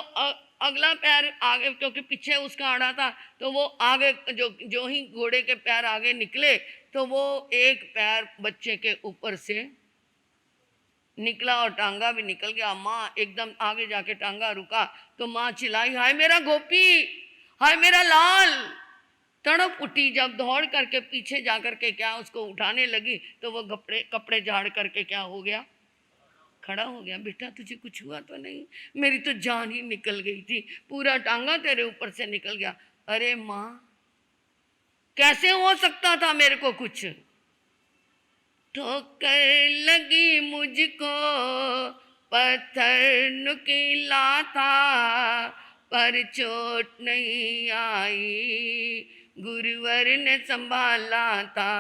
अगला पैर आगे, क्योंकि पीछे उसका आड़ा था, तो वो आगे जो ही घोड़े के पैर आगे निकले तो वो एक पैर बच्चे के ऊपर से निकला और टांगा भी निकल गया। माँ एकदम आगे जाके टांगा रुका तो माँ चिल्लाई, हाय मेरा गोपी, हाय मेरा लाल। तड़प उठी। जब दौड़ करके पीछे जाकर के क्या उसको उठाने लगी तो वो कपड़े झाड़ करके क्या हो गया, खड़ा हो गया। बेटा तुझे कुछ हुआ तो नहीं? मेरी तो जान ही निकल गई थी, पूरा टांगा तेरे ऊपर से निकल गया। अरे माँ कैसे हो सकता था मेरे को कुछ? ठोकर लगी मुझको, पत्थर नुकीला था, पर चोट नहीं आई, गुरुवर ने संभाला था।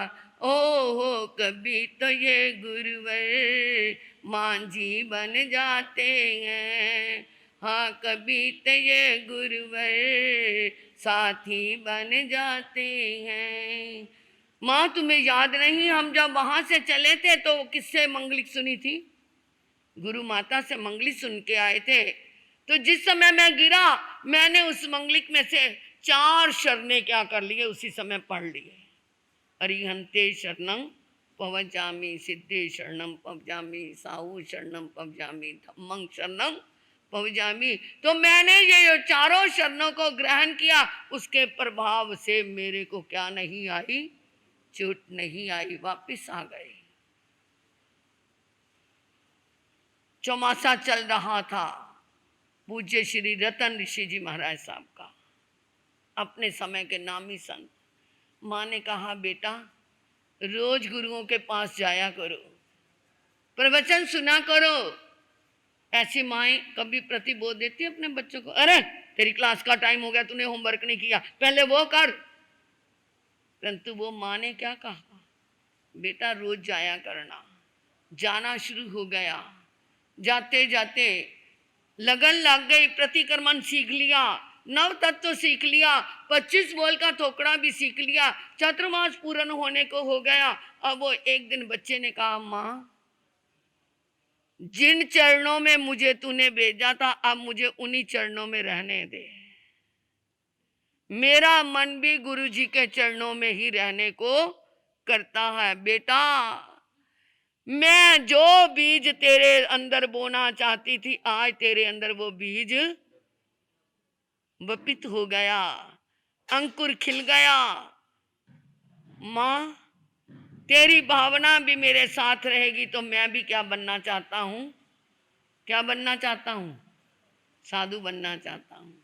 ओहो कभी तो ये गुरुवर मांझी बन जाते हैं, हाँ कभी तो ये गुरुवर साथी बन जाते हैं। माँ तुम्हें याद नहीं, हम जब वहां से चले थे तो किससे मंगलिक सुनी थी? गुरु माता से मंगली सुन के आए थे। तो जिस समय मैं गिरा मैंने उस मंगलिक में से 4 शरणें क्या कर लिए, उसी समय पढ़ लिए। अरिहंते शरणं पवजामि, सिद्धे शरणं पवजामि, साहू शरणं पवजामि, धम्मं शरणं पवजामि। तो मैंने ये 4 शरणों को ग्रहण किया, उसके प्रभाव से मेरे को क्या नहीं आई, चोट नहीं आई, वापिस आ गए। चौमासा चल रहा था पूज्य श्री रतन ऋषि जी महाराज साहब का, अपने समय के नामी संत। माँ ने कहा बेटा रोज गुरुओं के पास जाया करो, प्रवचन सुना करो। ऐसी माएँ कभी प्रतिबोध देती है अपने बच्चों को, अरे तेरी क्लास का टाइम हो गया, तूने होमवर्क नहीं किया, पहले वो कर। परंतु वो माँ ने क्या कहा, बेटा रोज जाया करना। जाना शुरू हो गया, जाते जाते लगन लग गई, प्रतिक्रमण सीख लिया, नव तत्व सीख लिया, 25 बोल का थोकड़ा भी सीख लिया, चातुर्मास पूर्ण होने को हो गया। अब वो एक दिन बच्चे ने कहा, माँ जिन चरणों में मुझे तूने भेजा था अब मुझे उन्हीं चरणों में रहने दे, मेरा मन भी गुरु जी के चरणों में ही रहने को करता है। बेटा मैं जो बीज तेरे अंदर बोना चाहती थी आज तेरे अंदर वो बीज वपित हो गया, अंकुर खिल गया। माँ तेरी भावना भी मेरे साथ रहेगी तो मैं भी क्या बनना चाहता हूँ, क्या बनना चाहता हूँ, साधु बनना चाहता हूँ।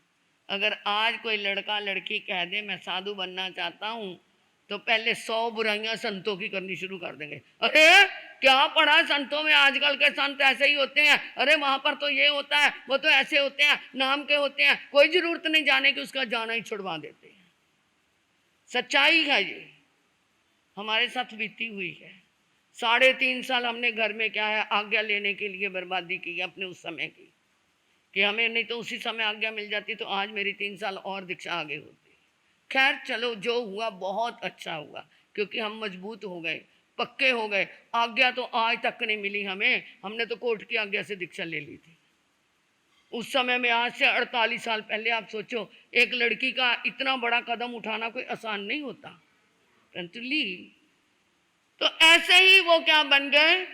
अगर आज कोई लड़का लड़की कह दे मैं साधु बनना चाहता हूँ तो पहले 100 बुराइयां संतों की करनी शुरू कर देंगे। अरे क्या पढ़ा है संतों में, आजकल के संत ऐसे ही होते हैं, अरे वहां पर तो ये होता है, वो तो ऐसे होते हैं, नाम के होते हैं, कोई जरूरत नहीं जाने की, उसका जाना ही छुड़वा देते हैं। सच्चाई है ये, हमारे साथ बीती हुई है। 3.5 साल हमने घर में क्या है आज्ञा लेने के लिए बर्बादी की अपने उस समय की, कि हमें नहीं तो उसी समय आज्ञा मिल जाती तो आज मेरी 3 साल और दीक्षा आगे होती। खैर चलो, जो हुआ बहुत अच्छा हुआ, क्योंकि हम मजबूत हो गए, पक्के हो गए। आज्ञा तो आज तक नहीं मिली हमें, हमने तो कोर्ट की आज्ञा से दीक्षा ले ली थी उस समय में। आज से 48 साल पहले आप सोचो, एक लड़की का इतना बड़ा कदम उठाना कोई आसान नहीं होता, परंतु ली। तो ऐसे ही वो क्या बन गए,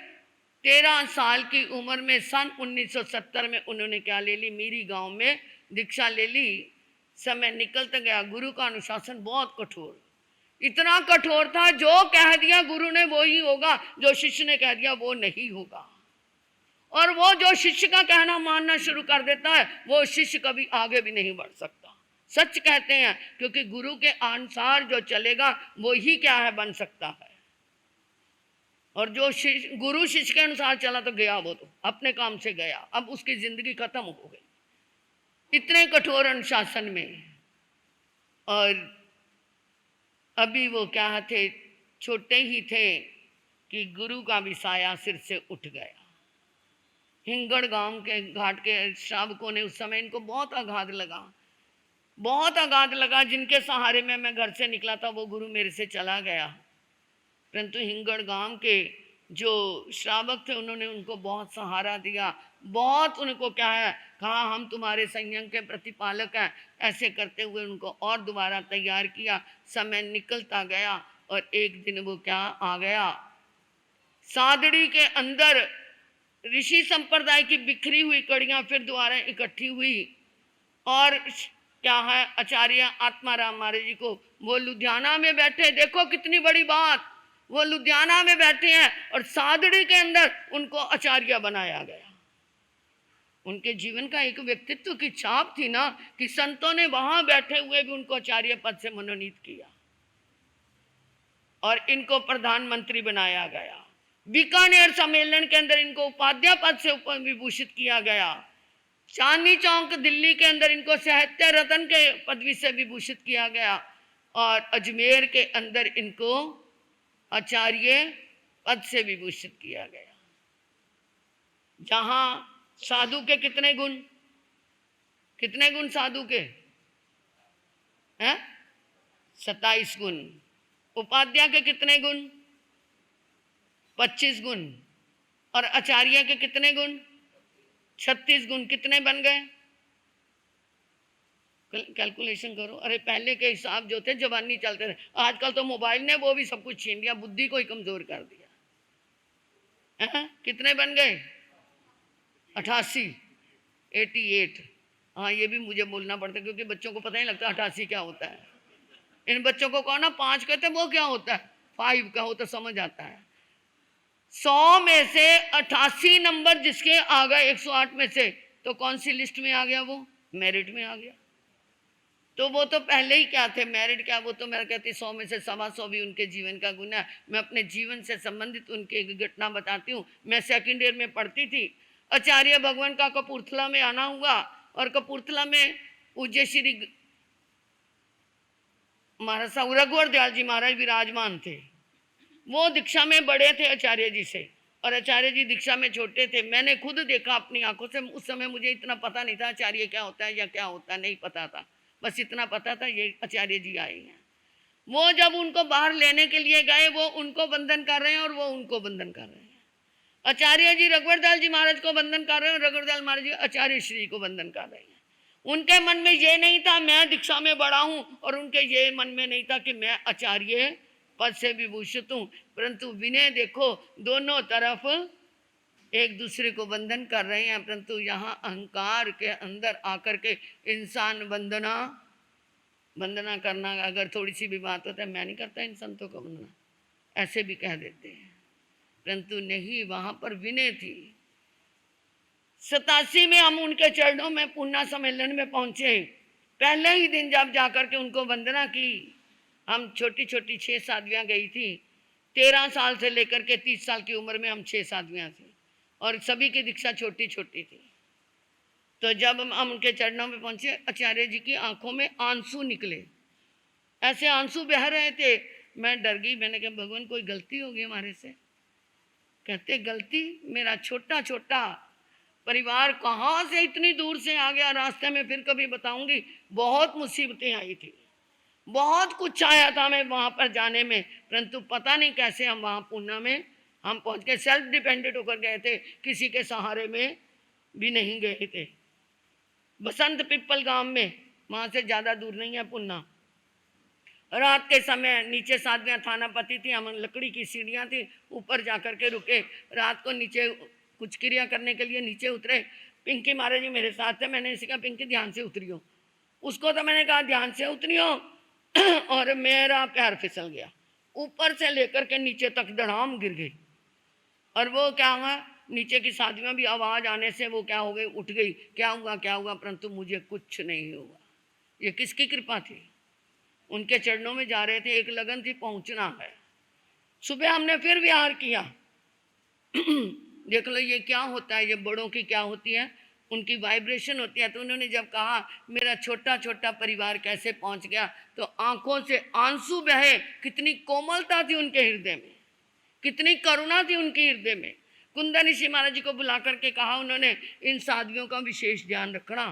13 साल की उम्र में सन 1970 में उन्होंने क्या ले ली, मेरी गांव में दीक्षा ले ली। समय निकलता गया। गुरु का अनुशासन बहुत कठोर, इतना कठोर था, जो कह दिया गुरु ने वो ही होगा, जो शिष्य ने कह दिया वो नहीं होगा। और वो जो शिष्य का कहना मानना शुरू कर देता है, वो शिष्य कभी आगे भी नहीं बढ़ सकता। सच कहते हैं, क्योंकि गुरु के अनुसार जो चलेगा वो ही क्या है बन सकता है। और जो गुरु शिष्य के अनुसार चला तो गया, वो तो अपने काम से गया, अब उसकी जिंदगी खत्म हो गई इतने कठोर अनुशासन में। और अभी वो क्या थे, छोटे ही थे कि गुरु का भी साया सिर से उठ गया। हिंगड़ गांव के घाट के श्रावकों ने उस समय इनको बहुत आघात लगा, बहुत आघात लगा। जिनके सहारे में मैं घर से निकला था वो गुरु मेरे से चला गया, परंतु हिंगड़ गांव के जो श्रावक थे उन्होंने उनको बहुत सहारा दिया, बहुत उनको क्या है कहा, हम तुम्हारे संयम के प्रतिपालक हैं। ऐसे करते हुए उनको और दोबारा तैयार किया। समय निकलता गया और एक दिन वो क्या आ गया, सादड़ी के अंदर ऋषि संप्रदाय की बिखरी हुई कड़ियां फिर दोबारा इकट्ठी हुई। और क्या है, आचार्य आत्माराम महाराज जी को, वो लुधियाना में बैठे, देखो कितनी बड़ी बात, वो लुधियाना में बैठे हैं और सादड़ी के अंदर उनको आचार्य बनाया गया। उनके जीवन का एक व्यक्तित्व की छाप थी ना, कि संतों ने वहां बैठे हुए भी उनको आचार्य पद से मनोनीत किया और इनको प्रधानमंत्री बनाया गया। बीकानेर सम्मेलन के अंदर इनको उपाध्याय पद से विभूषित किया गया। चांदनी चौक दिल्ली के अंदर इनको साहित्य रत्न के पदवी से विभूषित किया गया और अजमेर के अंदर इनको आचार्य पद से विभूषित किया गया। जहां साधु के कितने गुण साधु के हैं, 27 गुण। उपाध्याय के कितने गुण, 25 गुण। और आचार्य के कितने गुण, 36 गुण। कितने बन गए, कैलकुलेशन करो। अरे पहले के हिसाब जो थे जवानी चलते थे, आजकल तो मोबाइल ने वो भी सब कुछ छीन लिया, बुद्धि को ही कमजोर कर दिया। कितने बन गए, 88, 88। हाँ, ये भी मुझे बोलना पड़ता है क्योंकि बच्चों को पता नहीं लगता 88 क्या होता है। इन बच्चों को कहो ना 5 कहते वो क्या होता है, 5 का हो तो समझ आता है। 100 में से 88 नंबर जिसके आ गए 108 में से, तो कौन सी लिस्ट में आ गया, वो मेरिट में आ गया। तो वो तो पहले ही क्या थे, मेरिट क्या, वो तो मैं कहती 100 में से 125 भी उनके जीवन का गुण है। मैं अपने जीवन से संबंधित उनकी एक घटना बताती हूँ। मैं सेकंड ईयर में पढ़ती थी, आचार्य भगवान का कपूरथला में आना हुआ और कपूरथला में पूज्य श्री महाराज साहब रघुवर दयाल जी महाराज विराजमान थे। वो दीक्षा में बड़े थे आचार्य जी से और आचार्य जी दीक्षा में छोटे थे। मैंने खुद देखा अपनी आंखों से। उस समय मुझे इतना पता नहीं था आचार्य क्या होता है या क्या होता है, नहीं पता था, बस इतना पता था ये आचार्य जी आए हैं। वो जब उनको बाहर लेने के लिए गए, वो उनको बंधन कर रहे हैं और वो उनको बंधन कर रहे हैं। आचार्य जी रघुवर दयाल जी महाराज को बंधन कर रहे हैं और रघुवर दयाल महाराज जी आचार्य श्री को बंधन कर रहे हैं। उनके मन में ये नहीं था मैं दीक्षा में बड़ा हूं, और उनके ये मन में नहीं था कि मैं आचार्य पद से विभूषित हूं, परंतु विनय देखो दोनों तरफ एक दूसरे को बंधन कर रहे हैं। परंतु यहाँ अहंकार के अंदर आकर के इंसान वंदना करना, अगर थोड़ी सी भी बात होता है, मैं नहीं करता इन संतों को वंदना, ऐसे भी कह देते हैं। परंतु नहीं, वहां पर विनय थी। 87 में हम उनके चरणों में पूर्णा सम्मेलन में पहुंचे। पहले ही दिन जब जाकर के उनको वंदना की, हम छोटी छोटी 6 साधवियाँ गई थी, 13 साल से लेकर के 30 साल की उम्र में हम 6 साधवियाँ थी और सभी की दीक्षा छोटी छोटी थी। तो जब हम उनके चरणों में पहुंचे, आचार्य जी की आंखों में आंसू निकले, ऐसे आंसू बह रहे थे। मैं डर गई, मैंने कहा भगवान कोई गलती होगी हमारे से। कहते गलती, मेरा छोटा छोटा परिवार कहाँ से इतनी दूर से आ गया, रास्ते में फिर कभी बताऊंगी, बहुत मुसीबतें आई थी, बहुत कुछ आया था मैं वहाँ पर जाने में, परंतु पता नहीं कैसे हम वहाँ पूना में हम पहुँच गए। सेल्फ डिपेंडेंट होकर गए थे, किसी के सहारे में भी नहीं गए थे। बसंत पिपल गांव में, वहाँ से ज़्यादा दूर नहीं है पूना। रात के समय नीचे साधवियाँ थानापति थी, हम लकड़ी की सीढ़ियाँ थी, ऊपर जाकर के रुके। रात को नीचे कुछ क्रिया करने के लिए नीचे उतरे। पिंकी महाराज जी मेरे साथ थे। मैंने इसे कहा पिंकी ध्यान से उतरियो, उसको तो मैंने कहा ध्यान से उतरियो और मेरा पैर फिसल गया, ऊपर से लेकर के नीचे तक धड़ाम गिर गई। और वो क्या हुआ, नीचे की साधवियाँ भी आवाज़ आने से वो क्या हो गई, उठ गई, क्या हुआ, परंतु मुझे कुछ नहीं हुआ। ये किसकी कृपा थी? उनके चरणों में जा रहे थे, एक लगन थी, पहुंचना है। सुबह हमने फिर विहार किया। देख लो ये क्या होता है, ये बड़ों की क्या होती है, उनकी वाइब्रेशन होती है। तो उन्होंने जब कहा मेरा छोटा छोटा परिवार कैसे पहुंच गया, तो आंखों से आंसू बहे। कितनी कोमलता थी उनके हृदय में, कितनी करुणा थी उनके हृदय में। कुंदन ऋषि महाराज जी को बुला करके कहा उन्होंने, इन साधवियों का विशेष ध्यान रखना।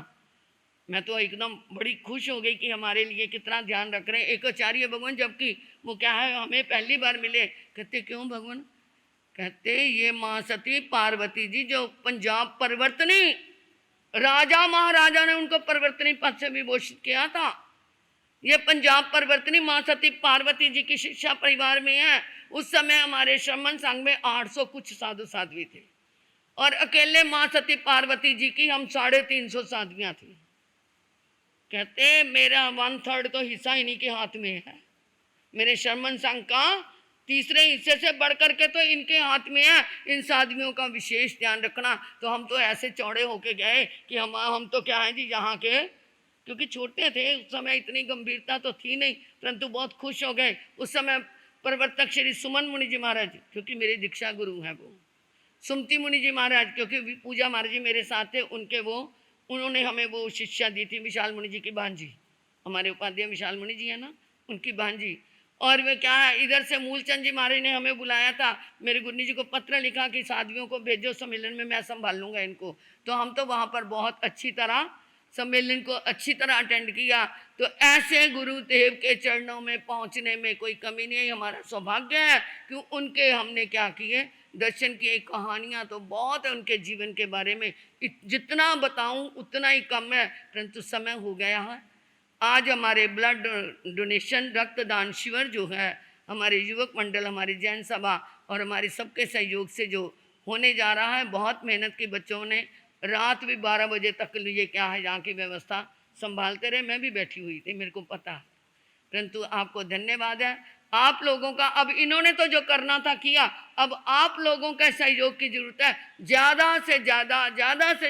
मैं तो एकदम बड़ी खुश हो गई कि हमारे लिए कितना ध्यान रख रहे हैं। एक आचार्य भगवान, जबकि वो क्या है हमें पहली बार मिले। कहते क्यों भगवान? कहते ये माँ सती पार्वती जी जो पंजाब परिवर्तनी राजा महाराजा ने उनको परिवर्तनी पद से विभूषित किया था, ये पंजाब परिवर्तनी माँ सती पार्वती जी की शिक्षा परिवार में है। उस समय हमारे श्रमण संघ में 800 कुछ साधु साध्वी थे और अकेले माँ सती पार्वती जी की हम 350 साध्वियाँ थी। कहते मेरा 1/3 तो हिस्सा इन्हीं के हाथ में है। मेरे शर्मन संघ का तीसरे हिस्से से बढ़ करके तो इनके हाथ में है। इन साधवियों का विशेष ध्यान रखना। तो हम तो ऐसे चौड़े होके गए कि हम तो क्या है जी यहाँ के, क्योंकि छोटे थे उस समय, इतनी गंभीरता तो थी नहीं, परंतु बहुत खुश हो गए। उस समय प्रवर्तक श्री सुमन मुनि जी महाराज, क्योंकि मेरे दीक्षा गुरु हैं वो, सुमति मुनि जी महाराज, क्योंकि पूजा महाराज जी मेरे साथ थे, उन्होंने हमें वो शिक्षा दी थी। विशाल मुनि जी की भांजी, हमारे उपाध्याय विशाल मुनि जी है ना, उनकी भांजी। और वे क्या है, इधर से मूलचंद जी महाराज ने हमें बुलाया था। मेरे गुरु जी को पत्र लिखा कि साधवियों को भेजो सम्मेलन में, मैं संभाल लूँगा इनको। तो हम तो वहाँ पर बहुत अच्छी तरह सम्मेलन को अच्छी तरह अटेंड किया। तो ऐसे गुरुदेव के चरणों में पहुँचने में कोई कमी नहीं है। हमारा सौभाग्य है कि उनके हमने क्या किए, दर्शन किए। कहानियाँ तो बहुत है उनके जीवन के बारे में, जितना बताऊं उतना ही कम है, परंतु समय हो गया है। आज हमारे ब्लड डोनेशन रक्तदान शिविर जो है, हमारे युवक मंडल, हमारी जैन सभा और हमारे सबके सहयोग से जो होने जा रहा है, बहुत मेहनत की बच्चों ने रात भी 12 बजे तक ये क्या है यहाँ की व्यवस्था संभालते रहे। मैं भी बैठी हुई थी, मेरे को पता, परंतु आपको धन्यवाद है आप लोगों का। अब इन्होंने तो जो करना था किया, अब आप लोगों के सहयोग की जरूरत है। ज़्यादा से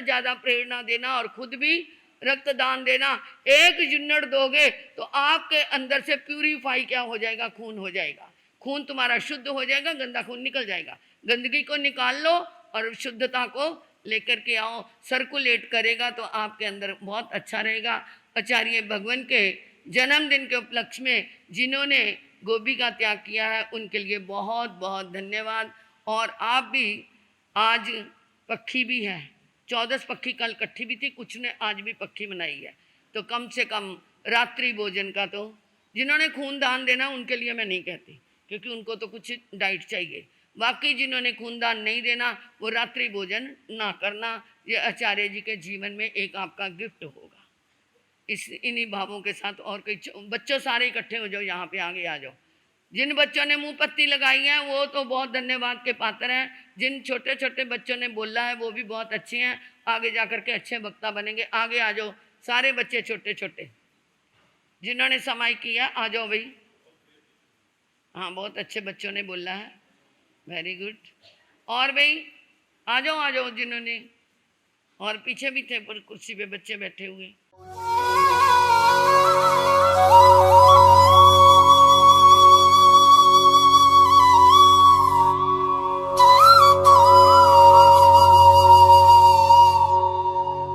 ज़्यादा प्रेरणा देना और खुद भी रक्तदान देना। 1 यूनिट दोगे तो आपके अंदर से प्यूरीफाई क्या हो जाएगा, खून हो जाएगा, खून तुम्हारा शुद्ध हो जाएगा, गंदा खून निकल जाएगा। गंदगी को निकाल लो और शुद्धता को लेकर के आओ, सर्कुलेट करेगा तो आपके अंदर बहुत अच्छा रहेगा। आचार्य भगवान के जन्मदिन के उपलक्ष्य में जिन्होंने गोभी का त्याग किया है, उनके लिए बहुत बहुत धन्यवाद। और आप भी, आज पक्षी भी है, 14 पक्षी कल इकट्ठी भी थी, कुछ ने आज भी पक्षी मनाई है। तो कम से कम रात्रि भोजन का तो जिन्होंने खून दान देना उनके लिए मैं नहीं कहती, क्योंकि उनको तो कुछ डाइट चाहिए। बाकी जिन्होंने खूनदान नहीं देना वो रात्रि भोजन ना करना, ये आचार्य जी के जीवन में एक आपका गिफ्ट होगा। इस इन्हीं भावों के साथ, और कई बच्चों सारे इकट्ठे हो जाओ, यहाँ पे आगे आ जाओ। जिन बच्चों ने मुंह पत्ती लगाई है वो तो बहुत धन्यवाद के पात्र हैं। जिन छोटे छोटे बच्चों ने बोला है वो भी बहुत अच्छे हैं, आगे जा कर के अच्छे वक्ता बनेंगे। आगे आ जाओ सारे बच्चे छोटे छोटे जिन्होंने समाई किया, आ जाओ भाई। हाँ, बहुत अच्छे बच्चों ने बोला है, वेरी गुड। और भाई आ जाओ जिन्होंने, और पीछे भी थे पर कुर्सी पे बच्चे बैठे हुए।